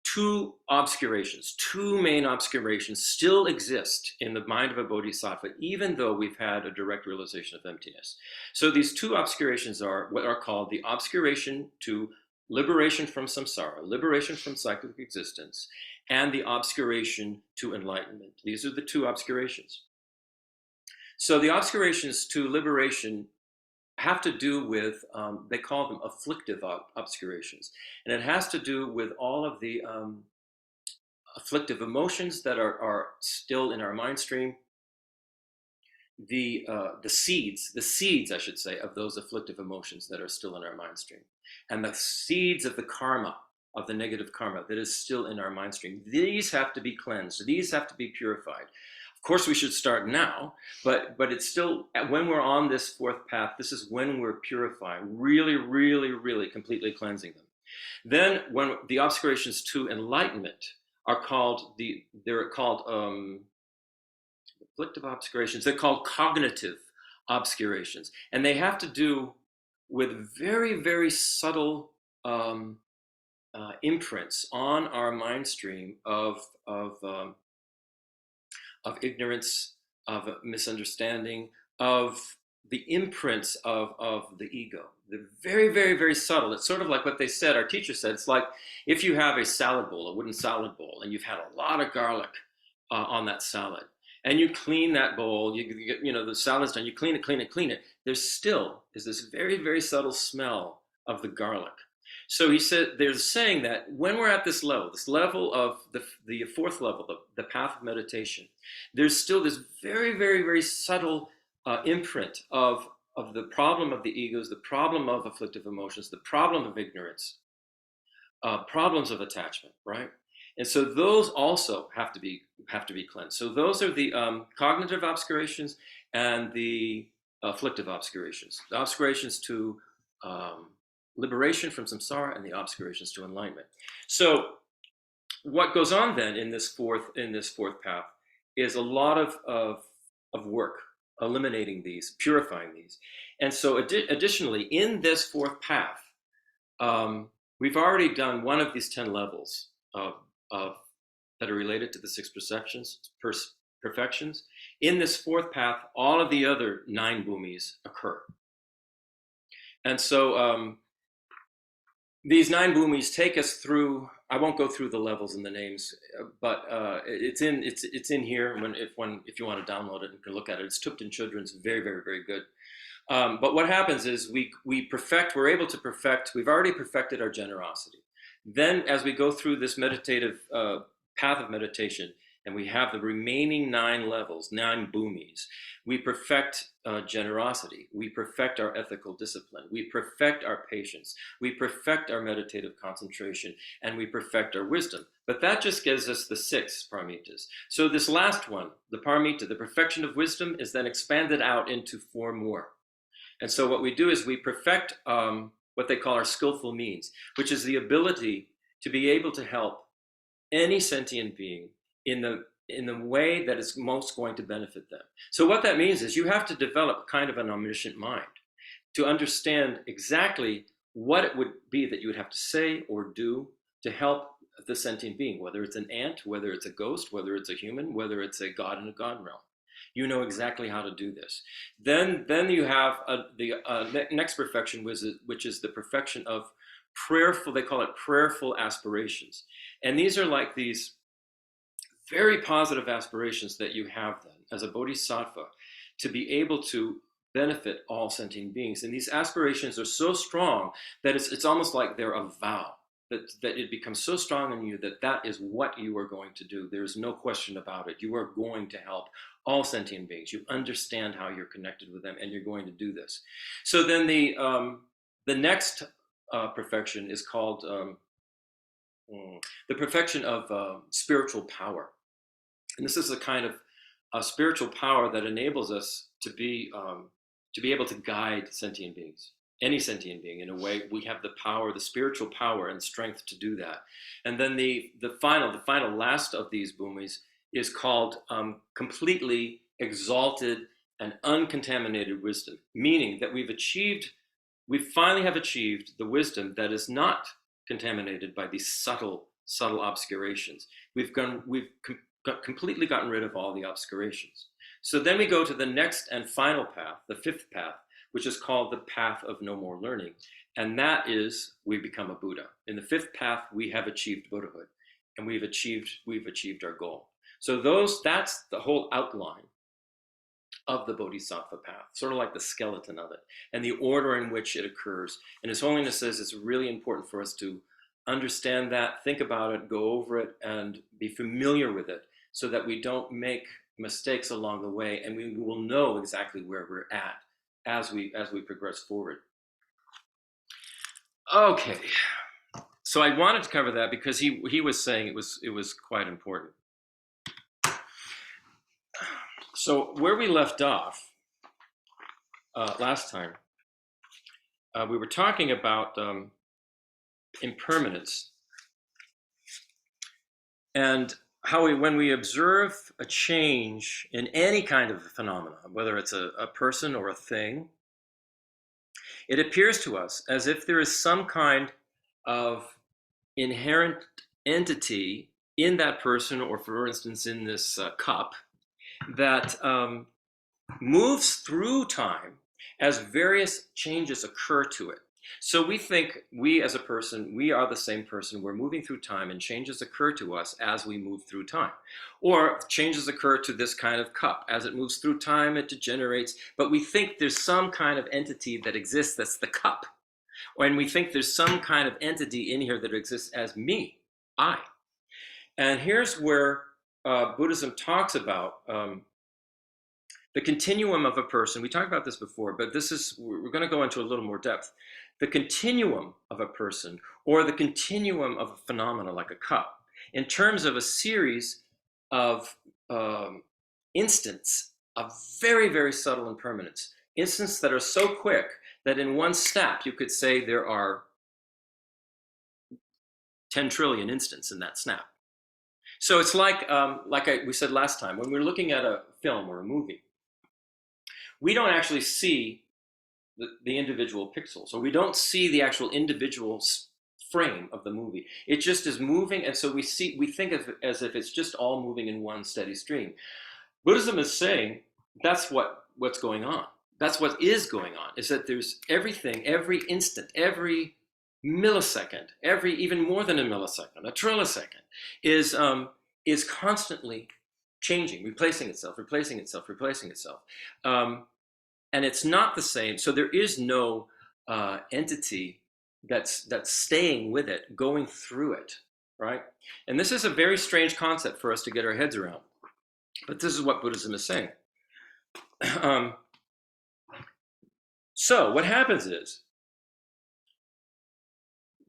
2 obscurations. 2 main obscurations still exist in the mind of a bodhisattva, even though we've had a direct realization of emptiness. So these 2 obscurations are what are called the obscuration to liberation from samsara, liberation from cyclic existence, and the obscuration to enlightenment. These are the 2 obscurations. So the obscurations to liberation have to do with, they call them afflictive obscurations. And it has to do with all of the afflictive emotions that are still in our mind stream, the seeds, I should say, of those afflictive emotions that are still in our mind stream, and the seeds of the karma of the negative karma that is still in our mind stream. These have to be cleansed. These have to be purified. Of course, we should start now, but it's still, when we're on this fourth path, this is when we're purifying, really, really, really completely cleansing them. Then when the obscurations to enlightenment are called, they're called afflictive obscurations, they're called cognitive obscurations. And they have to do with very, very subtle imprints on our mind stream of ignorance, of misunderstanding, of the imprints of the ego. They're very, very, very subtle. It's sort of like what they said, our teacher said, it's like if you have a salad bowl, a wooden salad bowl, and you've had a lot of garlic on that salad, and you clean that bowl, the salad's done, you clean it, there still is this very, very subtle smell of the garlic. So he said, they're saying that when we're at this level of the fourth level, the path of meditation, there's still this very, very, very subtle imprint of the problem of the egos, the problem of afflictive emotions, the problem of ignorance, problems of attachment, right? And so those also have to be cleansed. So those are the cognitive obscurations and the afflictive obscurations. The obscurations to liberation from samsara and the obscurations to enlightenment. So what goes on then in this fourth path is a lot of work, eliminating these, purifying these. And so additionally, in this fourth path, we've already done one of these 10 levels that are related to the six perfections. In this fourth path, all of the other 9 bhumis occur. And so these 9 bhumis take us through. I won't go through the levels and the names, but it's in here. If you want to download it and can look at it, it's Thubten Chodron's very, very, very good. But what happens is we're able to perfect. We've already perfected our generosity. Then, as we go through this meditative path of meditation, and we have the remaining 9 levels, 9 bhumis, we perfect generosity, we perfect our ethical discipline, we perfect our patience, we perfect our meditative concentration, and we perfect our wisdom. But that just gives us the 6 paramitas. So this last one, the paramita, the perfection of wisdom, is then expanded out into 4 more. And so what we do is we perfect what they call our skillful means, which is the ability to be able to help any sentient being in the way that is most going to benefit them. So what that means is you have to develop kind of an omniscient mind to understand exactly what it would be that you would have to say or do to help the sentient being, whether it's an ant, whether it's a ghost, whether it's a human, whether it's a god in a god realm. You know exactly how to do this. Then you have the next perfection, which is the perfection of prayerful, they call it prayerful aspirations. And these are like these very positive aspirations that you have then as a bodhisattva to be able to benefit all sentient beings. And these aspirations are so strong that it's almost like they're a vow, that it becomes so strong in you that is what you are going to do. There's no question about it. You are going to help all sentient beings. You understand how you're connected with them, and you're going to do this. So then the next perfection is called the perfection of spiritual power. And this is a kind of spiritual power that enables us to be able to guide sentient beings, any sentient being, in a way. We have the power, the spiritual power and strength to do that. And then the final last of these bhumis is called completely exalted and uncontaminated wisdom, meaning that we finally have achieved the wisdom that is not contaminated by these subtle obscurations. We've completely gotten rid of all the obscurations. So then we go to the next and final path, the 5th path, which is called the path of no more learning. And that is, we become a Buddha. In the 5th path, we have achieved Buddhahood, and we've achieved our goal. So that's the whole outline of the Bodhisattva path, sort of like the skeleton of it, and the order in which it occurs. And His Holiness says it's really important for us to understand that, think about it, go over it, and be familiar with it, so that we don't make mistakes along the way, and we will know exactly where we're at as we progress forward. Okay, So I wanted to cover that because he was saying it was quite important. So where we left off last time, we were talking about impermanence and how when we observe a change in any kind of phenomena, whether it's a person or a thing, it appears to us as if there is some kind of inherent entity in that person, or for instance, in this cup, that moves through time as various changes occur to it. So we think we as a person, we are the same person. We're moving through time and changes occur to us as we move through time. Or changes occur to this kind of cup. As it moves through time, it degenerates. But we think there's some kind of entity that exists that's the cup. And we think there's some kind of entity in here that exists as me, I. And here's where Buddhism talks about the continuum of a person. We talked about this before, but we're going to go into a little more depth. The continuum of a person, or the continuum of a phenomena like a cup, in terms of a series of instants of very, very subtle impermanence. Instants that are so quick that in one snap you could say there are 10 trillion instants in that snap. So it's like we said last time, when we're looking at a film or a movie, we don't actually see the individual pixels, or we don't see the actual individual frame of the movie. It just is moving, and so we think of it as if it's just all moving in one steady stream. Buddhism is saying that's what's going on. That's what is going on, is that there's everything, every instant, every millisecond, even more than a millisecond, a trillisecond, is constantly changing, replacing itself. And it's not the same. So there is no entity that's staying with it, going through it, right? And this is a very strange concept for us to get our heads around. But this is what Buddhism is saying. So what happens is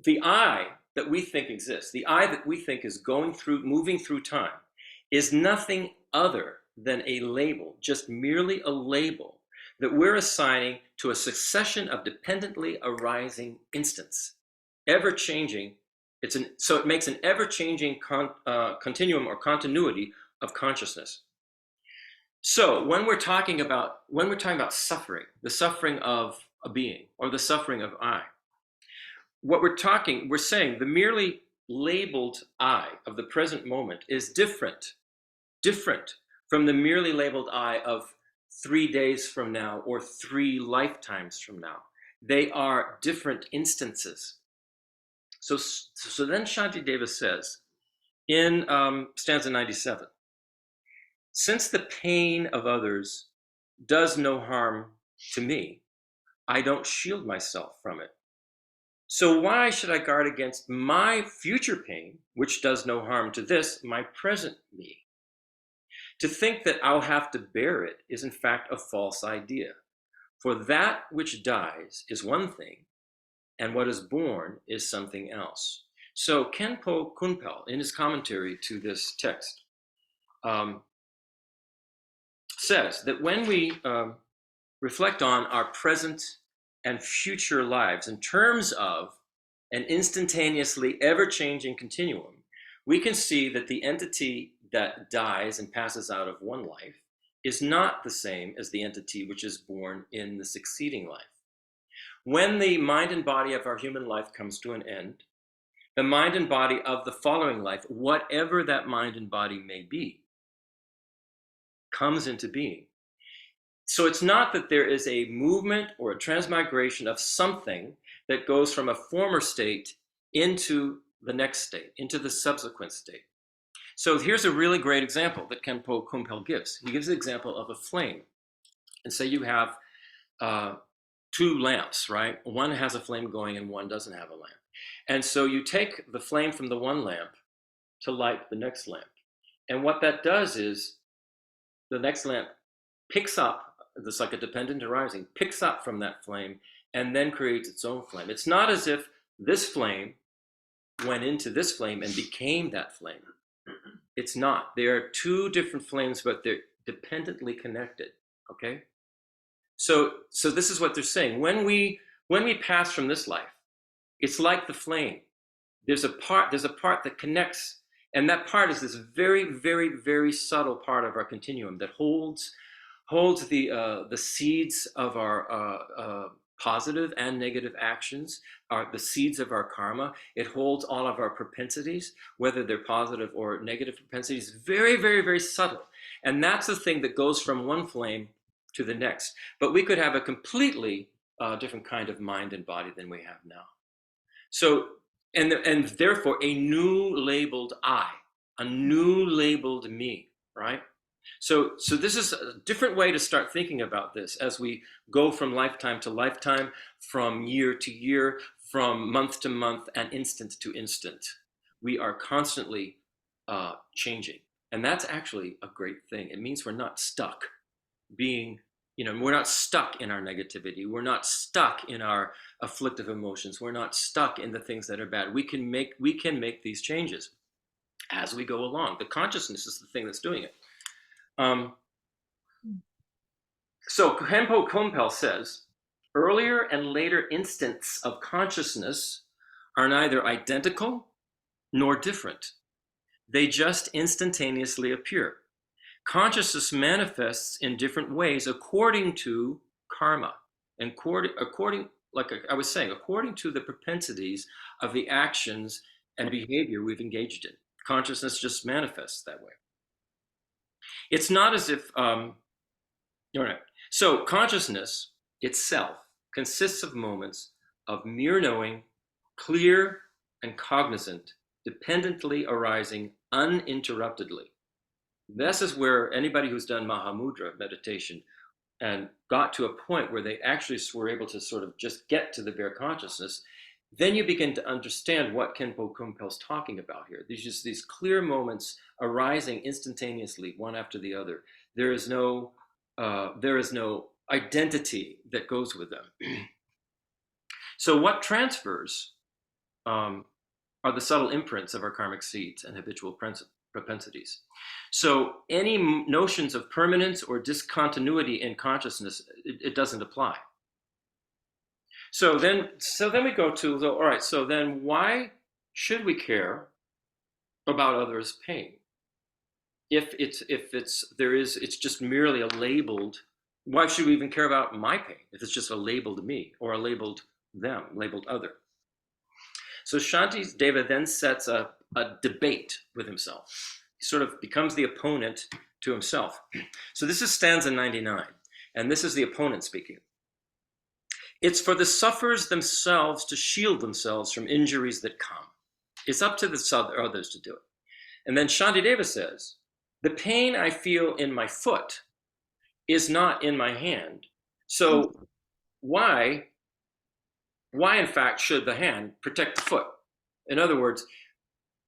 the I that we think exists, the I that we think is moving through time, is nothing other than a label, just merely a label that we're assigning to a succession of dependently arising instants, ever changing. So it makes an ever-changing continuum or continuity of consciousness. So when we're talking about suffering, the suffering of a being or the suffering of I, we're saying the merely labeled I of the present moment is different from the merely labeled I of 3 days from now or 3 lifetimes from now. They are different instances. So then Shantideva says in stanza 97, since the pain of others does no harm to me, I don't shield myself from it. So why should I guard against my future pain, which does no harm to this, my present me? To think that I'll have to bear it is in fact a false idea. For that which dies is one thing, and what is born is something else. So Khenpo Kunpel, in his commentary to this text, says that when we reflect on our present and future lives in terms of an instantaneously ever-changing continuum, we can see that the entity that dies and passes out of one life is not the same as the entity which is born in the succeeding life. When the mind and body of our human life comes to an end, the mind and body of the following life, whatever that mind and body may be, comes into being. So it's not that there is a movement or a transmigration of something that goes from a former state into the next state, into the subsequent state. So here's a really great example that Khenpo Kunpel gives. He gives the example of a flame. And say you have 2 lamps, right? One has a flame going and one doesn't have a lamp. And so you take the flame from the one lamp to light the next lamp. And what that does is the next lamp picks up, it's like a dependent arising, picks up from that flame and then creates its own flame. It's not as if this flame went into this flame and became that flame. It's not. They are two different flames, but they're dependently connected. Okay? So this is what they're saying. When we pass from this life, it's like the flame. There's a part that connects, and that part is this very, very, very subtle part of our continuum that holds the seeds of our positive and negative actions, the seeds of our karma. It holds all of our propensities, whether they're positive or negative propensities. Very, very, very subtle. And that's the thing that goes from one flame to the next. But we could have a completely different kind of mind and body than we have now. So, and therefore a new labeled I, a new labeled me, right? So this is a different way to start thinking about this as we go from lifetime to lifetime, from year to year, from month to month, and instant to instant. We are constantly changing. And that's actually a great thing. It means we're not stuck being, we're not stuck in our negativity. We're not stuck in our afflictive emotions. We're not stuck in the things that are bad. We can make these changes as we go along. The consciousness is the thing that's doing it. So Khenpo Kunpel says, earlier and later instants of consciousness are neither identical nor different. They just instantaneously appear. Consciousness manifests in different ways according to karma, and according, like I was saying, according to the propensities of the actions and behavior we've engaged in. Consciousness just manifests that way. It's not as if, all right. So consciousness itself consists of moments of mere knowing, clear and cognizant, dependently arising uninterruptedly. This is where anybody who's done Mahamudra meditation and got to a point where they actually were able to sort of just get to the bare consciousness, then you begin to understand what Khenpo Kunpel's talking about here. There's just these clear moments arising instantaneously, one after the other. There is no identity that goes with them. So what transfers are the subtle imprints of our karmic seeds and habitual propensities. So any notions of permanence or discontinuity in consciousness, it doesn't apply. So then we go to, all right, so then why should we care about others' pain? If it's just merely a labeled, why should we even care about my pain if it's just a labeled me or a labeled them, labeled other? So Shantideva then sets a debate with himself. He sort of becomes the opponent to himself. So this is stanza 99, and this is the opponent speaking. It's for the sufferers themselves to shield themselves from injuries that come. It's up to the others to do it. And then Shantideva says, the pain I feel in my foot is not in my hand. So why in fact should the hand protect the foot? In other words,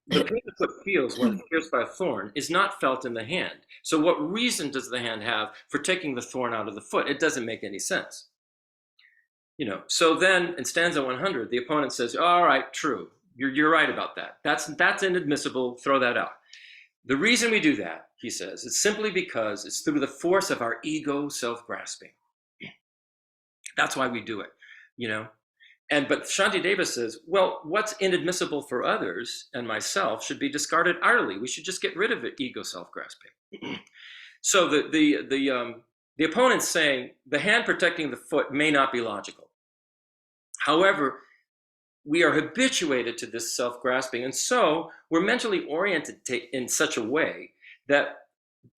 the pain the foot feels when it's pierced by a thorn is not felt in the hand. So what reason does the hand have for taking the thorn out of the foot? It doesn't make any sense. So then in stanza 100, the opponent says, all right, true. You're right about that. That's inadmissible. Throw that out. The reason we do that, he says, is simply because it's through the force of our ego self-grasping. That's why we do it, But Shantideva says, well, what's inadmissible for others and myself should be discarded utterly. We should just get rid of it, ego self-grasping. So the opponent's saying the hand protecting the foot may not be logical. However, we are habituated to this self-grasping, and so we're mentally oriented in such a way that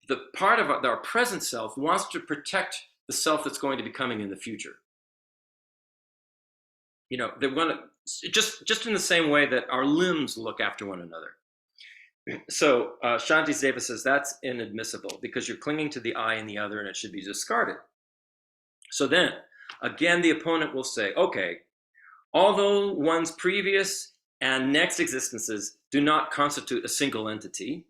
the part of our present self wants to protect the self that's going to be coming in the future. They want to, just in the same way that our limbs look after one another. So Shantideva says that's inadmissible because you're clinging to the I and the other and it should be discarded. So then, again, the opponent will say, okay, although one's previous and next existences do not constitute a single entity,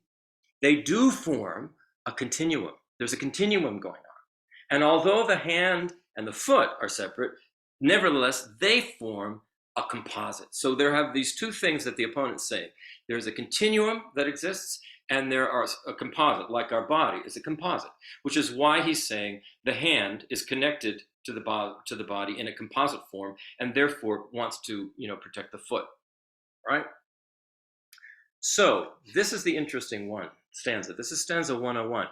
they do form a continuum. There's a continuum going on. And although the hand and the foot are separate, nevertheless, they form a composite. So there have these two things that the opponent's saying. There's a continuum that exists, and there are a composite, like our body is a composite, which is why he's saying the hand is connected to the body in a composite form, and therefore wants to, protect the foot, right? So this is the interesting stanza. This is stanza 101.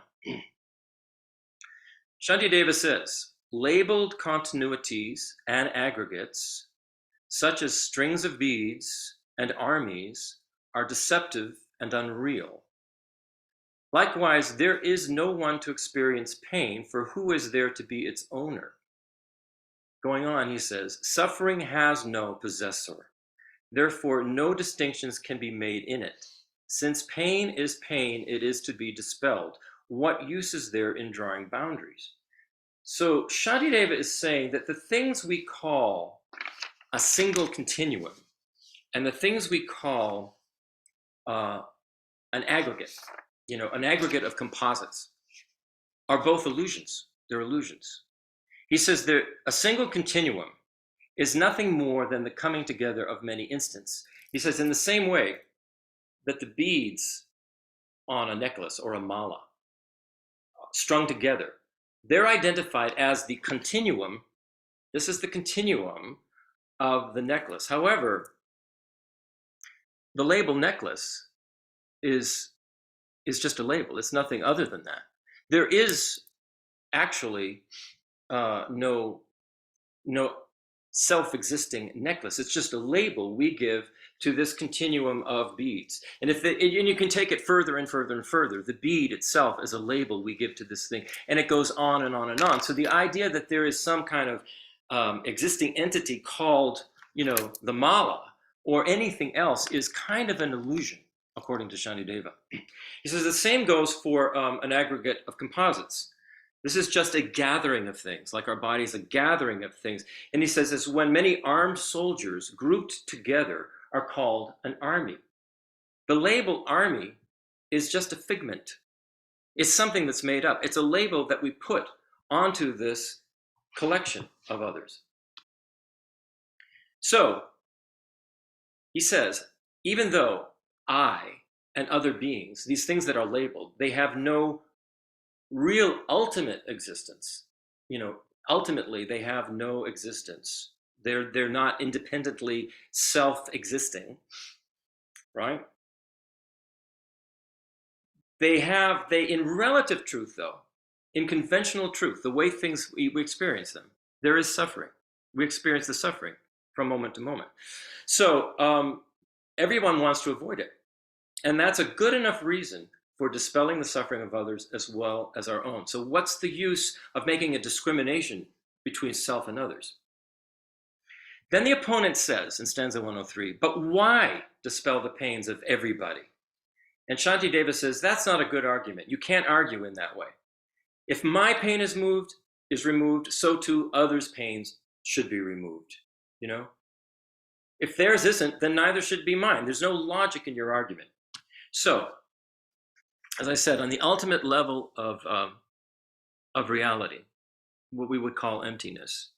Shantideva says, labeled continuities and aggregates, such as strings of beads and armies, are deceptive and unreal. Likewise, there is no one to experience pain, for who is there to be its owner? Going on, he says, suffering has no possessor. Therefore, no distinctions can be made in it. Since pain is pain, it is to be dispelled. What use is there in drawing boundaries? So Shantideva is saying that the things we call a single continuum and the things we call an aggregate, an aggregate of composites, are both illusions. They're illusions. He says that a single continuum is nothing more than the coming together of many instants. He says in the same way that the beads on a necklace or a mala strung together, they're identified as the continuum. This is the continuum of the necklace. However, the label necklace is just a label. It's nothing other than that. There is actually no self-existing necklace. It's just a label we give to this continuum of beads. And and you can take it further and further and further. The bead itself is a label we give to this thing, and it goes on and on and on. So the idea that there is some kind of existing entity called, the mala or anything else is kind of an illusion, according to Shantideva. He says the same goes for an aggregate of composites. This is just a gathering of things, like our body is a gathering of things. And he says this, when many armed soldiers grouped together are called an army. The label army is just a figment. It's something that's made up. It's a label that we put onto this collection of others. So he says, even though I and other beings, these things that are labeled, they have no real ultimate existence. Ultimately, they have no existence. They're not independently self-existing, right? They in relative truth, though, in conventional truth, the way things we experience them, there is suffering. We experience the suffering from moment to moment. So everyone wants to avoid it, and that's a good enough reason for dispelling the suffering of others as well as our own. So what's the use of making a discrimination between self and others? Then the opponent says in stanza 103, but why dispel the pains of everybody? And Shantideva says, that's not a good argument. You can't argue in that way. If my pain is removed, so too others' pains should be removed. If theirs isn't, then neither should be mine. There's no logic in your argument. So, as I said, on the ultimate level of reality, what we would call emptiness,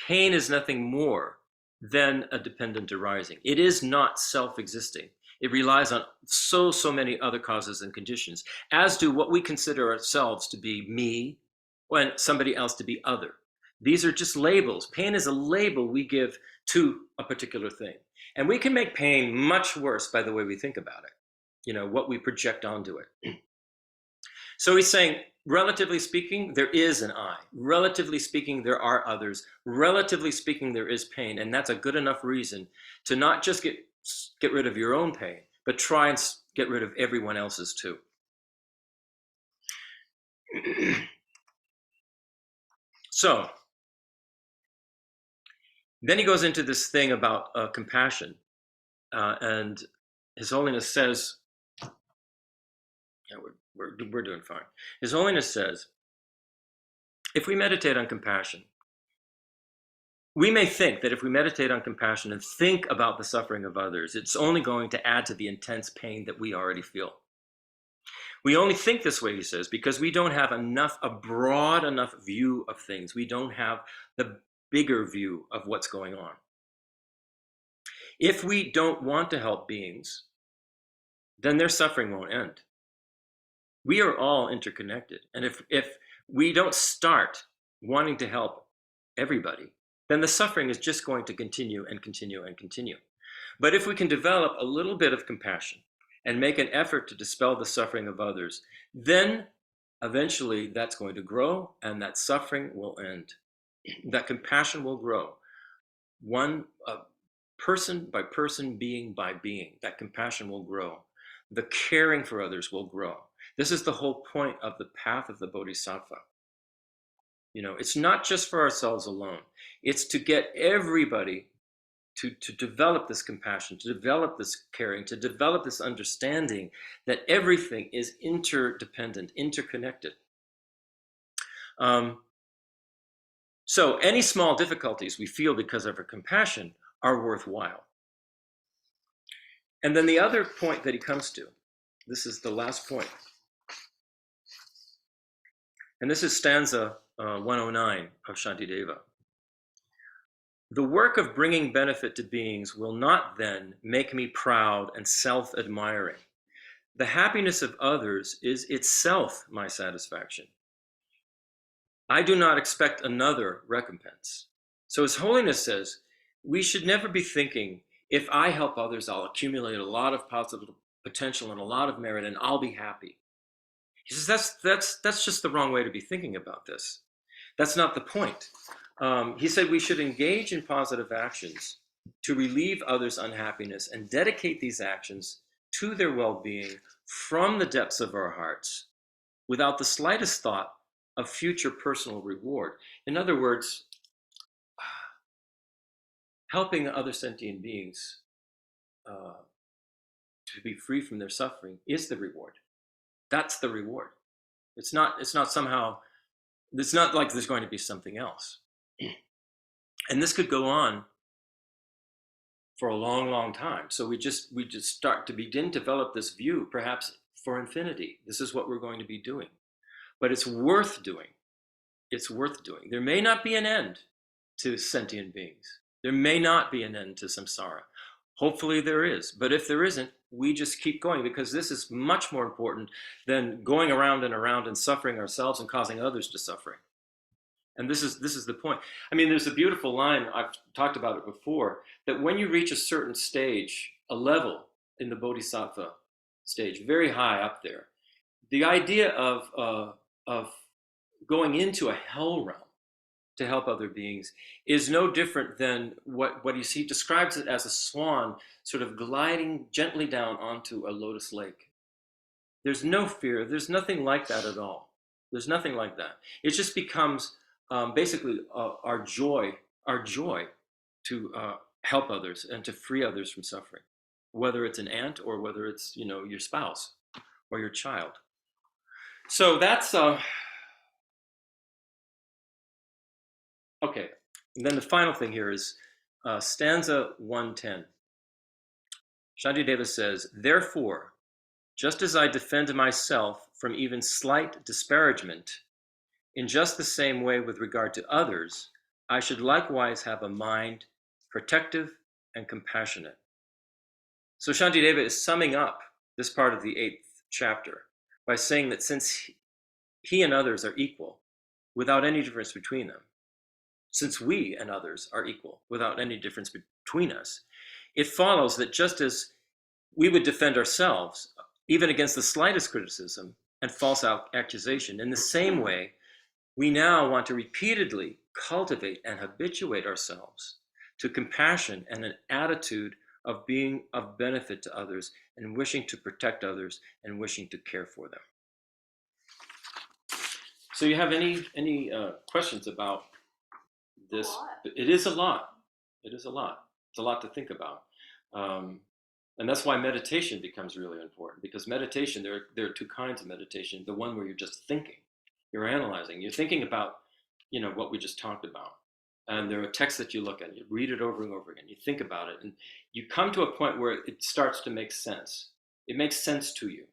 pain is nothing more than a dependent arising. It is not self-existing. It relies on so many other causes and conditions, as do what we consider ourselves to be me, and somebody else to be other. These are just labels. Pain is a label we give to a particular thing. And we can make pain much worse by the way we think about it, what we project onto it. So he's saying, relatively speaking, there is an I. Relatively speaking, there are others. Relatively speaking, there is pain. And that's a good enough reason to not just get rid of your own pain, but try and get rid of everyone else's too. So then he goes into this thing about compassion. And His Holiness says, we're doing fine. His Holiness says, if we meditate on compassion, we may think that if we meditate on compassion and think about the suffering of others, it's only going to add to the intense pain that we already feel. We only think this way, he says, because we don't have a broad enough view of things. We don't have the bigger view of what's going on. If we don't want to help beings, then their suffering won't end. We are all interconnected. And if we don't start wanting to help everybody, then the suffering is just going to continue and continue and continue. But if we can develop a little bit of compassion and make an effort to dispel the suffering of others, then eventually that's going to grow and that suffering will end. That compassion will grow. One person by person, being by being, that compassion will grow. The caring for others will grow. This is the whole point of the path of the Bodhisattva. It's not just for ourselves alone. It's to get everybody to develop this compassion, to develop this caring, to develop this understanding that everything is interdependent, interconnected. So any small difficulties we feel because of our compassion are worthwhile. And then the other point that he comes to, this is the last point. And this is stanza 109 of Shantideva. The work of bringing benefit to beings will not then make me proud and self-admiring. The happiness of others is itself my satisfaction. I do not expect another recompense. So as Holiness says, we should never be thinking, if I help others, I'll accumulate a lot of positive potential and a lot of merit and I'll be happy. He says that's just the wrong way to be thinking about this. That's not the point. He said we should engage in positive actions to relieve others' unhappiness and dedicate these actions to their well-being from the depths of our hearts without the slightest thought of future personal reward. In other words, helping other sentient beings to be free from their suffering is the reward. That's the reward. It's not somehow, it's not like there's going to be something else. And this could go on for a long, long time. So we just start to begin to develop this view, perhaps for infinity. This is what we're going to be doing. But it's worth doing. It's worth doing. There may not be an end to sentient beings. There may not be an end to samsara. Hopefully there is. But if there isn't, we just keep going, because this is much more important than going around and around and suffering ourselves and causing others to suffering. And this is the point. I mean, there's a beautiful line, I've talked about it before, that when you reach a certain stage, a level in the Bodhisattva stage, very high up there, the idea of going into a hell realm to help other beings is no different than what you see. Describes it as a swan sort of gliding gently down onto a lotus lake. There's no fear. There's nothing like that at all. There's nothing like that. It just becomes basically our joy to help others and to free others from suffering, whether it's an ant or whether it's your spouse or your child. So that's okay. And then the final thing here is stanza 110. Shantideva says, "Therefore, just as I defend myself from even slight disparagement, in just the same way with regard to others, I should likewise have a mind protective and compassionate." So Shantideva is summing up this part of the 8th chapter by saying that since he and others are equal without any difference between them, since we and others are equal without any difference between us, it follows that just as we would defend ourselves even against the slightest criticism and false accusation, in the same way, we now want to repeatedly cultivate and habituate ourselves to compassion and an attitude of being of benefit to others and wishing to protect others and wishing to care for them. So you have any questions about this? It is a lot. It is a lot. It's a lot to think about. And that's why meditation becomes really important, because meditation, there are two kinds of meditation. The one where you're just thinking, you're analyzing, you're thinking about, what we just talked about. And there are texts that you look at, you read it over and over again, you think about it, and you come to a point where it starts to make sense. It makes sense to you.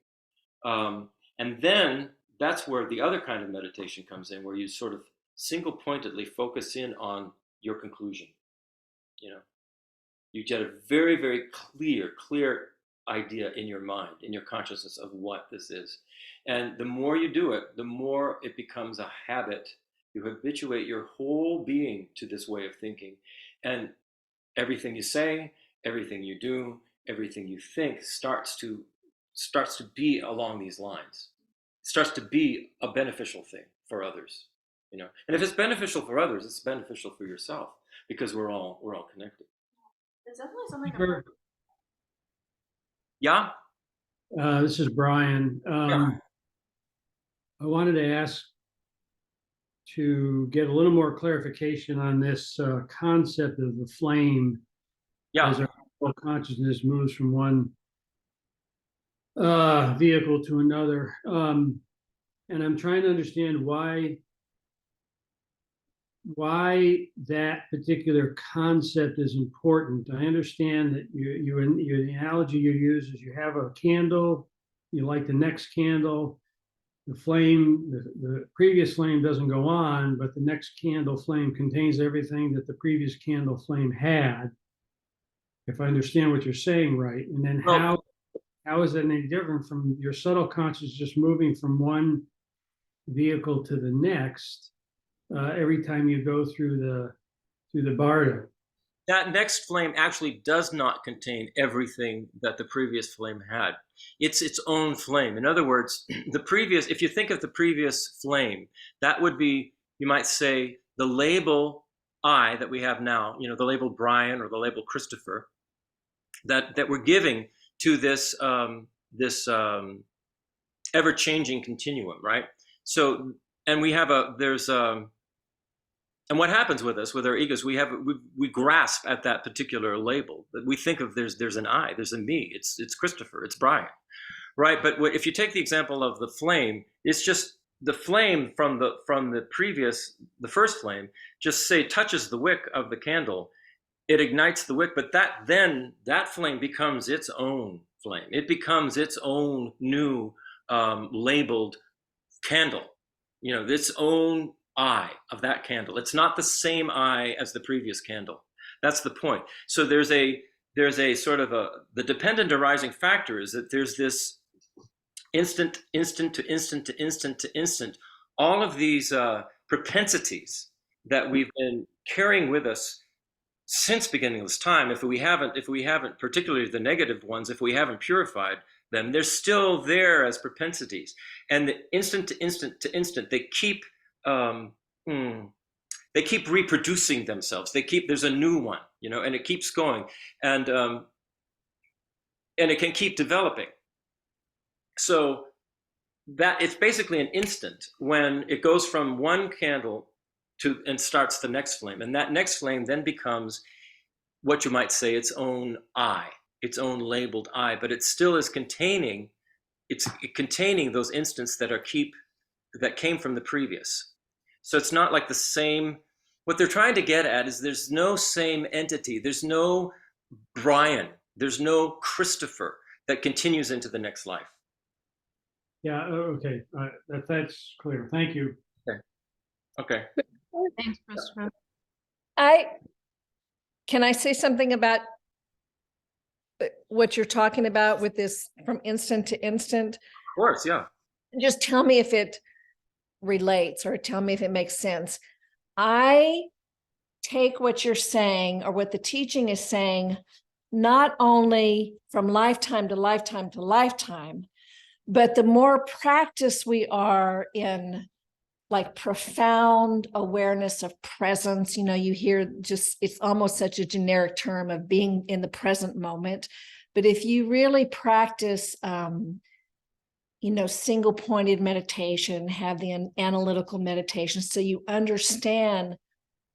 And then that's where the other kind of meditation comes in, where you sort of single-pointedly focus in on your conclusion. You get a very, very clear idea in your mind, in your consciousness of what this is. And the more you do it, the more it becomes a habit. You habituate your whole being to this way of thinking. And everything you say, everything you do, everything you think starts to be along these lines. It starts to be a beneficial thing for others, you know. And if it's beneficial for others, it's beneficial for yourself, because we're all connected. There's definitely something Sure. Yeah. This is Brian. I wanted to ask to get a little more clarification on this concept of the flame as Yeah. our consciousness moves from one vehicle to another. And I'm trying to understand why that particular concept is important. I understand that the analogy you use is you have a candle, you light the next candle, the flame, the previous flame doesn't go on, but the next candle flame contains everything that the previous candle flame had, if I understand what you're saying right. And then how is that any different from your subtle consciousness just moving from one vehicle to the next every time you go through the bardo? That next flame actually does not contain everything that the previous flame had. It's its own flame. In other words, if you think of the previous flame, that would be, you might say, the label I that we have now, you know, the label Brian or the label Christopher, that we're giving to this ever-changing continuum, right? So, and we have and what happens with us, with our egos, we grasp at that particular label. We think of there's an I, there's a me, it's Christopher, it's Brian, right? But if you take the example of the flame, it's just the flame from the first flame, just say touches the wick of the candle, it ignites the wick, but that flame becomes its own flame. It becomes its own new labeled candle, you know, its own eye of that candle. It's not the same eye as the previous candle. That's the point. So there's a sort of the dependent arising factor is that there's this instant to instant, all of these propensities that we've been carrying with us since beginning of this time. If we haven't, particularly the negative ones, if we haven't purified them, they're still there as propensities. And the instant to instant, they keep reproducing themselves. There's a new one, you know, and it keeps going, and it can keep developing. So that it's basically an instant when it goes from one candle and starts the next flame, and that next flame then becomes what you might say its own I, its own labeled I, but it still is containing those instants that came from the previous. So it's not like the same. What they're trying to get at is there's no same entity. There's no Brian. There's no Christopher that continues into the next life. Yeah, okay. That's clear. Thank you. Okay. Thanks, Christopher. Can I say something about what you're talking about with this from instant to instant? Of course, yeah. Just tell me if it relates or tell me if it makes sense. I take what you're saying or what the teaching is saying, not only from lifetime to lifetime to lifetime, but the more practice we are in like profound awareness of presence, you know, you hear it's almost such a generic term of being in the present moment. But if you really practice, you know, single pointed meditation, have the analytical meditation, so you understand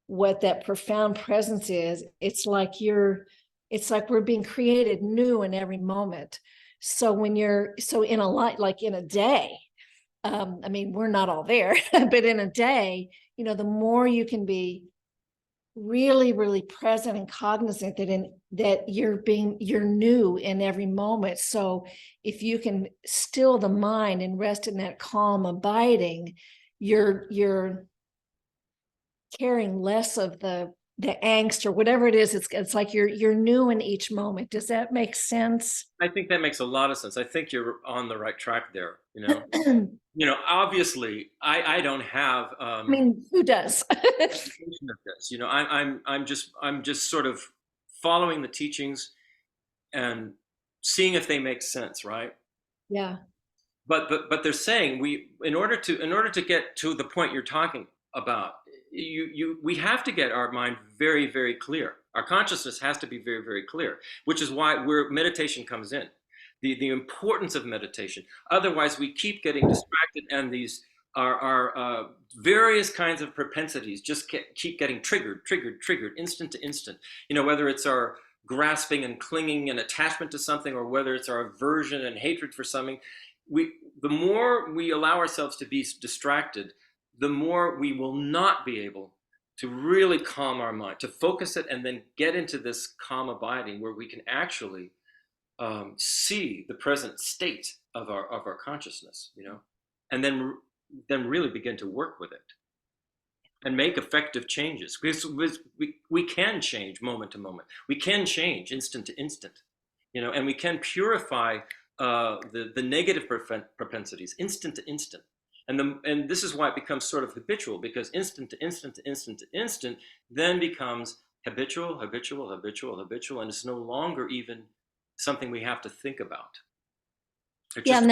what that profound presence is, it's like we're being created new in every moment. So when in a light, like in a day, I mean, we're not all there, but in a day, you know, the more you can be really, really present and cognizant that you're new in every moment. So if you can still the mind and rest in that calm abiding, you're carrying less of the the angst or whatever it is. It's like you're new in each moment. Does that make sense? I think that makes a lot of sense. I think you're on the right track there. You know, obviously, I don't have I mean, who does? of this. You know, I'm just sort of following the teachings and seeing if they make sense, right? Yeah. But they're saying in order to get to the point you're talking about, we have to get our mind very, very clear. Our consciousness has to be very, very clear, which is why meditation comes in. The importance of meditation. Otherwise, we keep getting distracted, and these are various kinds of propensities just keep getting triggered, instant to instant. You know, whether it's our grasping and clinging and attachment to something, or whether it's our aversion and hatred for something. The more we allow ourselves to be distracted, the more we will not be able to really calm our mind, to focus it, and then get into this calm abiding where we can actually see the present state of our consciousness, you know, and then really begin to work with it and make effective changes. Because we can change moment to moment. We can change instant to instant, you know, and we can purify the negative propensities instant to instant. And this is why it becomes sort of habitual, because instant to instant to instant to instant then becomes habitual, and it's no longer even something we have to think about. Yeah, and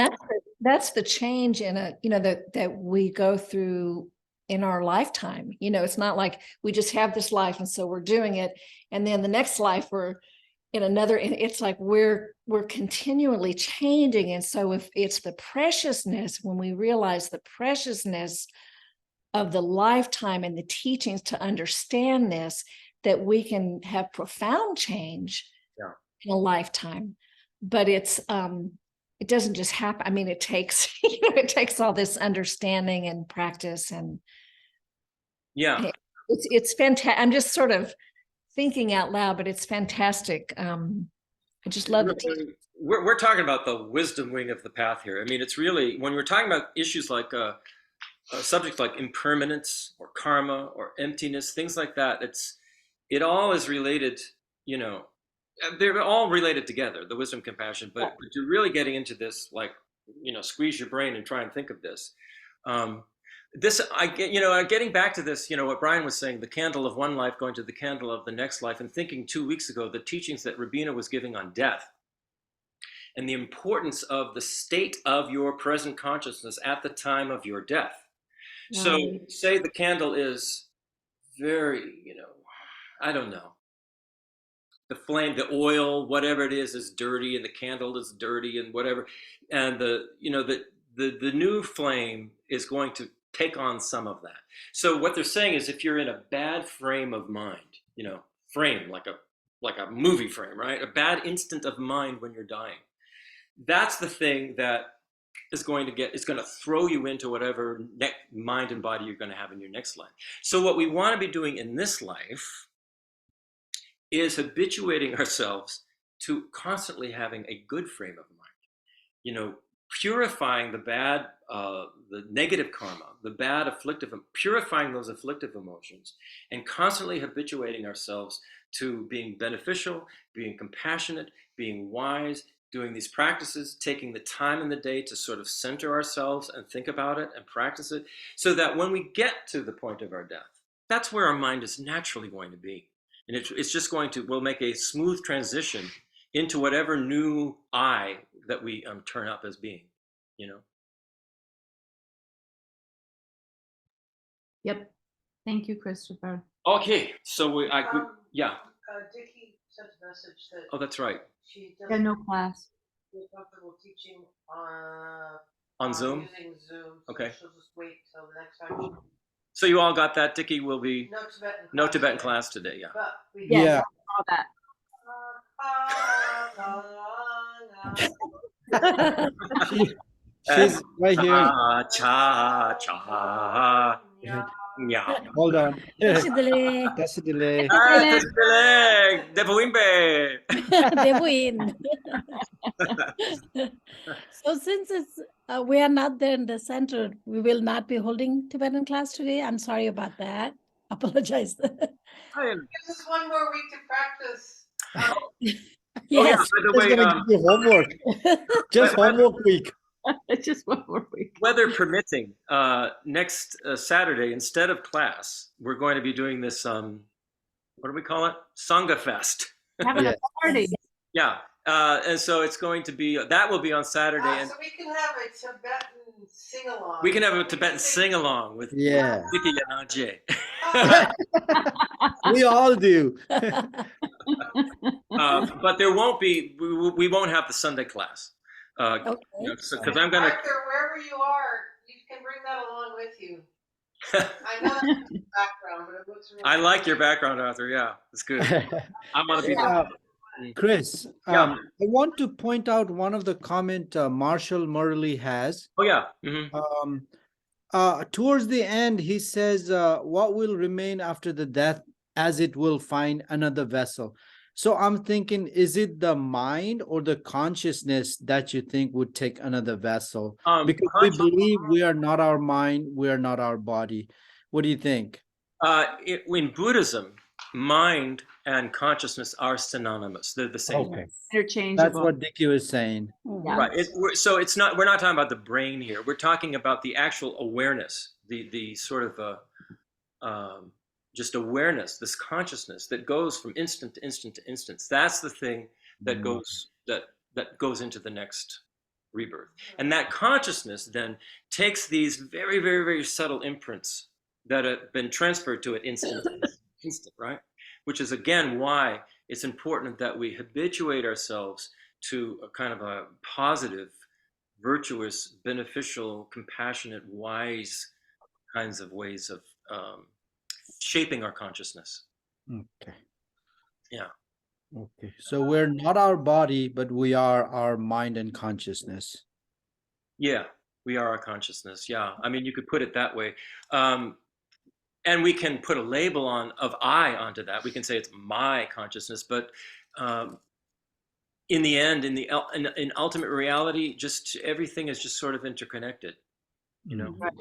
that's the change in that we go through in our lifetime. You know, it's not like we just have this life and so we're doing it, and then the next life we're in another. And it's like we're continually changing. And so if it's the preciousness, when we realize the preciousness of the lifetime and the teachings to understand this, that we can have profound change in a lifetime. But it doesn't just happen. I mean, it takes, it takes all this understanding and practice, and it's fantastic. I'm just sort of thinking out loud, but it's fantastic. I just love it. We're talking about the wisdom wing of the path here. I mean, it's really, when we're talking about issues like subjects like impermanence or karma or emptiness, things like that, it all is related, you know, they're all related together, the wisdom, compassion, but you're really getting into this, like, you know, squeeze your brain and try and think of this. Getting back to this, you know, what Brian was saying, the candle of one life going to the candle of the next life, and thinking 2 weeks ago, the teachings that Rabina was giving on death and the importance of the state of your present consciousness at the time of your death. Right. So say the candle is very, you know, I don't know, the flame, the oil, whatever it is dirty, and the candle is dirty and whatever. And the new flame is going to take on some of that. So what they're saying is, if you're in a bad frame of mind, you know, frame like a movie frame, right? A bad instant of mind when you're dying. That's the thing that is going to throw you into whatever mind and body you're going to have in your next life. So what we want to be doing in this life is habituating ourselves to constantly having a good frame of mind, you know, purifying the bad, the negative karma, the bad purifying those afflictive emotions, and constantly habituating ourselves to being beneficial, being compassionate, being wise, doing these practices, taking the time in the day to sort of center ourselves and think about it and practice it, so that when we get to the point of our death, that's where our mind is naturally going to be. And it's just we'll make a smooth transition into whatever new I that we turn up as being, you know? Yep. Thank you, Christopher. Okay, so Dickie sent a message that. Oh, that's right. She Yeah, doesn't no class. feel comfortable teaching On Zoom? Using Zoom. So okay. She'll just wait till the next time. So you all got that? Dickie will be no Tibetan class today, yeah. But we Yeah. All that. She's right here. Cha cha. Yeah. Hold on. That's a delay. Debuimbe. Debuin. So since we are not there in the center, we will not be holding Tibetan class today. I'm sorry about that. Apologize. Gives us one more week to practice. Oh yeah, Yes. by the Just way, gonna give you homework. Just homework week. It's just one more week. weather permitting, next Saturday, instead of class, we're going to be doing this, what do we call it? Sangha Fest. Having Yes. a party. Yeah. And so it's going to be, that will be on Saturday. And So we can have a Tibetan sing-along. we can have a Tibetan sing-along with Yeah. Vicky Yanaje. We all do. But there won't be, we won't have the Sunday class. Okay. Because I'm going to, Arthur, wherever you are, you can bring that along with you. I know that's the background, but it looks really I like your background, Arthur. Yeah, it's good. I want to be there. Chris, Yeah. I want to point out one of the comment Marshall Murley has. Oh, yeah. Mhm. Towards the end, he says, what will remain after the death as it will find another vessel. So I'm thinking, is it the mind or the consciousness that you think would take another vessel? Because we believe we are not our mind, we are not our body. What do you think? In Buddhism, mind and consciousness are synonymous. They're the same. Okay. Interchangeable. That's what Dickie was saying. Yeah. Right. So it's not. We're not talking about the brain here. We're talking about the actual awareness, the sort of just awareness, this consciousness that goes from instant to instant to instant. That's the thing that goes that goes into the next rebirth. And that consciousness then takes these very, very, very subtle imprints that have been transferred to it instant, right? Which is again why it's important that we habituate ourselves to a kind of a positive, virtuous, beneficial, compassionate, wise kinds of ways of shaping our consciousness. Okay. Yeah. Okay. So we're not our body, but we are our mind and consciousness. Yeah, we are our consciousness. Yeah, I mean, you could put it that way. And we can put a label of I onto that. We can say it's my consciousness, but in the end, in ultimate reality, just everything is just sort of interconnected, you know? Right.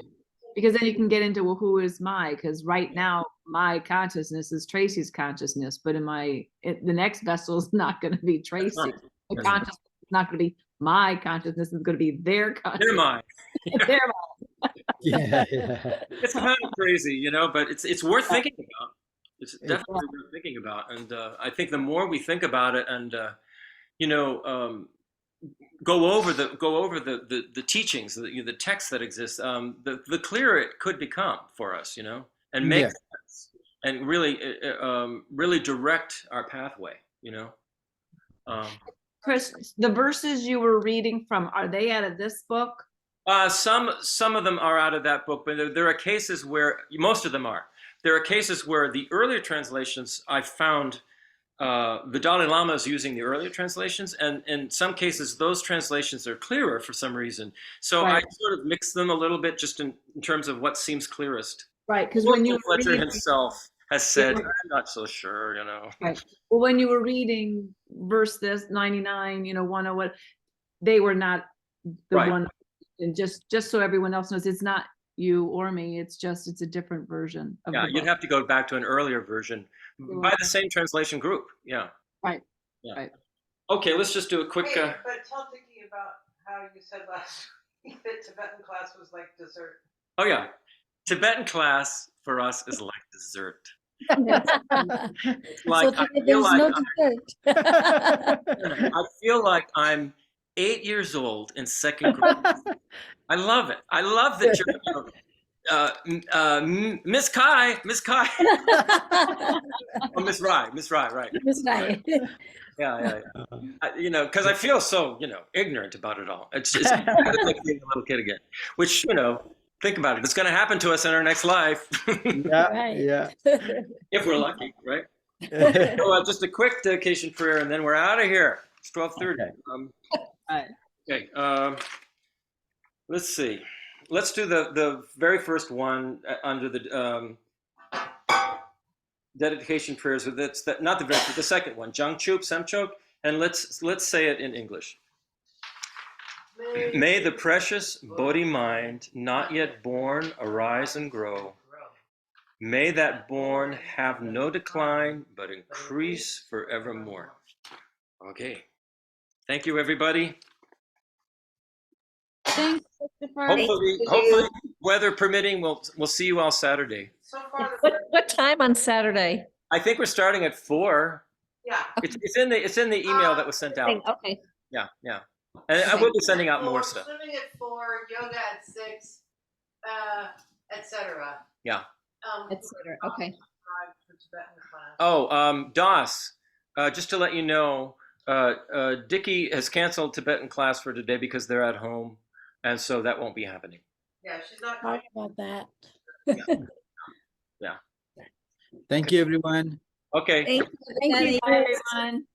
Because then you can get into, well, who is my? Because right now, my consciousness is Tracy's consciousness, but the next vessel is not going to be Tracy. The That's consciousness is not going to be my consciousness. It's going to be their consciousness. They're mine. Their Yeah. It's kind of crazy, you know, but it's worth thinking about. It's definitely worth thinking about, and I think the more we think about it, and you know, go over the teachings, the texts that exist, the clearer it could become for us, you know, and make sense, and really direct our pathway, you know. Chris, the verses you were reading from, are they out of this book? Some of them are out of that book, but there are cases where most of them are. There are cases where the earlier translations I found the Dalai Lama is using the earlier translations, and in some cases those translations are clearer for some reason. So Right. I sort of mix them a little bit just in terms of what seems clearest. Right, because when you were Fletcher reading, himself has said, Yeah. I'm not so sure, you know. right. Well, when you were reading verse this 99, you know, 101, they were not the Right. one. And just so everyone else knows, it's not you or me. It's a different version of Yeah, the you'd book. have to go back to an earlier version by the same translation group. Yeah. Right. Yeah. Right. Okay, let's just do a quick. Wait, but tell Vicky about how you said last week that Tibetan class was like dessert. Oh yeah, Tibetan class for us is like dessert. It's like So I today feel there's no like dessert. I feel like I'm 8 years old in second grade. I love it. I love that you're, Miss Kai. Oh, Miss Rye, right. That's right. Yeah. You know, because I feel so, you know, ignorant about it all. It's like being a little kid again, which, you know, think about it. It's going to happen to us in our next life. Right. Yeah. If we're lucky, right? So just a quick dedication prayer, and then we're out of here. It's 12:30. Okay. Let's see. Let's do the very first one under the dedication prayers. That's not the second one. Jangchup Semchok, and let's say it in English. May the precious Bodhi mind, not yet born, arise and grow. May that born have no decline, but increase forevermore. Okay. Thank you, everybody. Thanks, Christopher. Hopefully, weather permitting, we'll see you all Saturday. So far, the What time on Saturday? I think we're starting at 4. yeah. It's in the email that was sent out. Okay. Yeah. And I will be sending out more Four, stuff. Swimming at 4, yoga at 6, etc. Yeah. Etc. Okay. For Tibetan class. Oh, Das, just to let you know, Dickie has canceled Tibetan class for today because they're at home, and so that won't be happening. Yeah, she's not. Sorry about that. Thank you, everyone. Okay. Thank you. Thank you. Bye, everyone.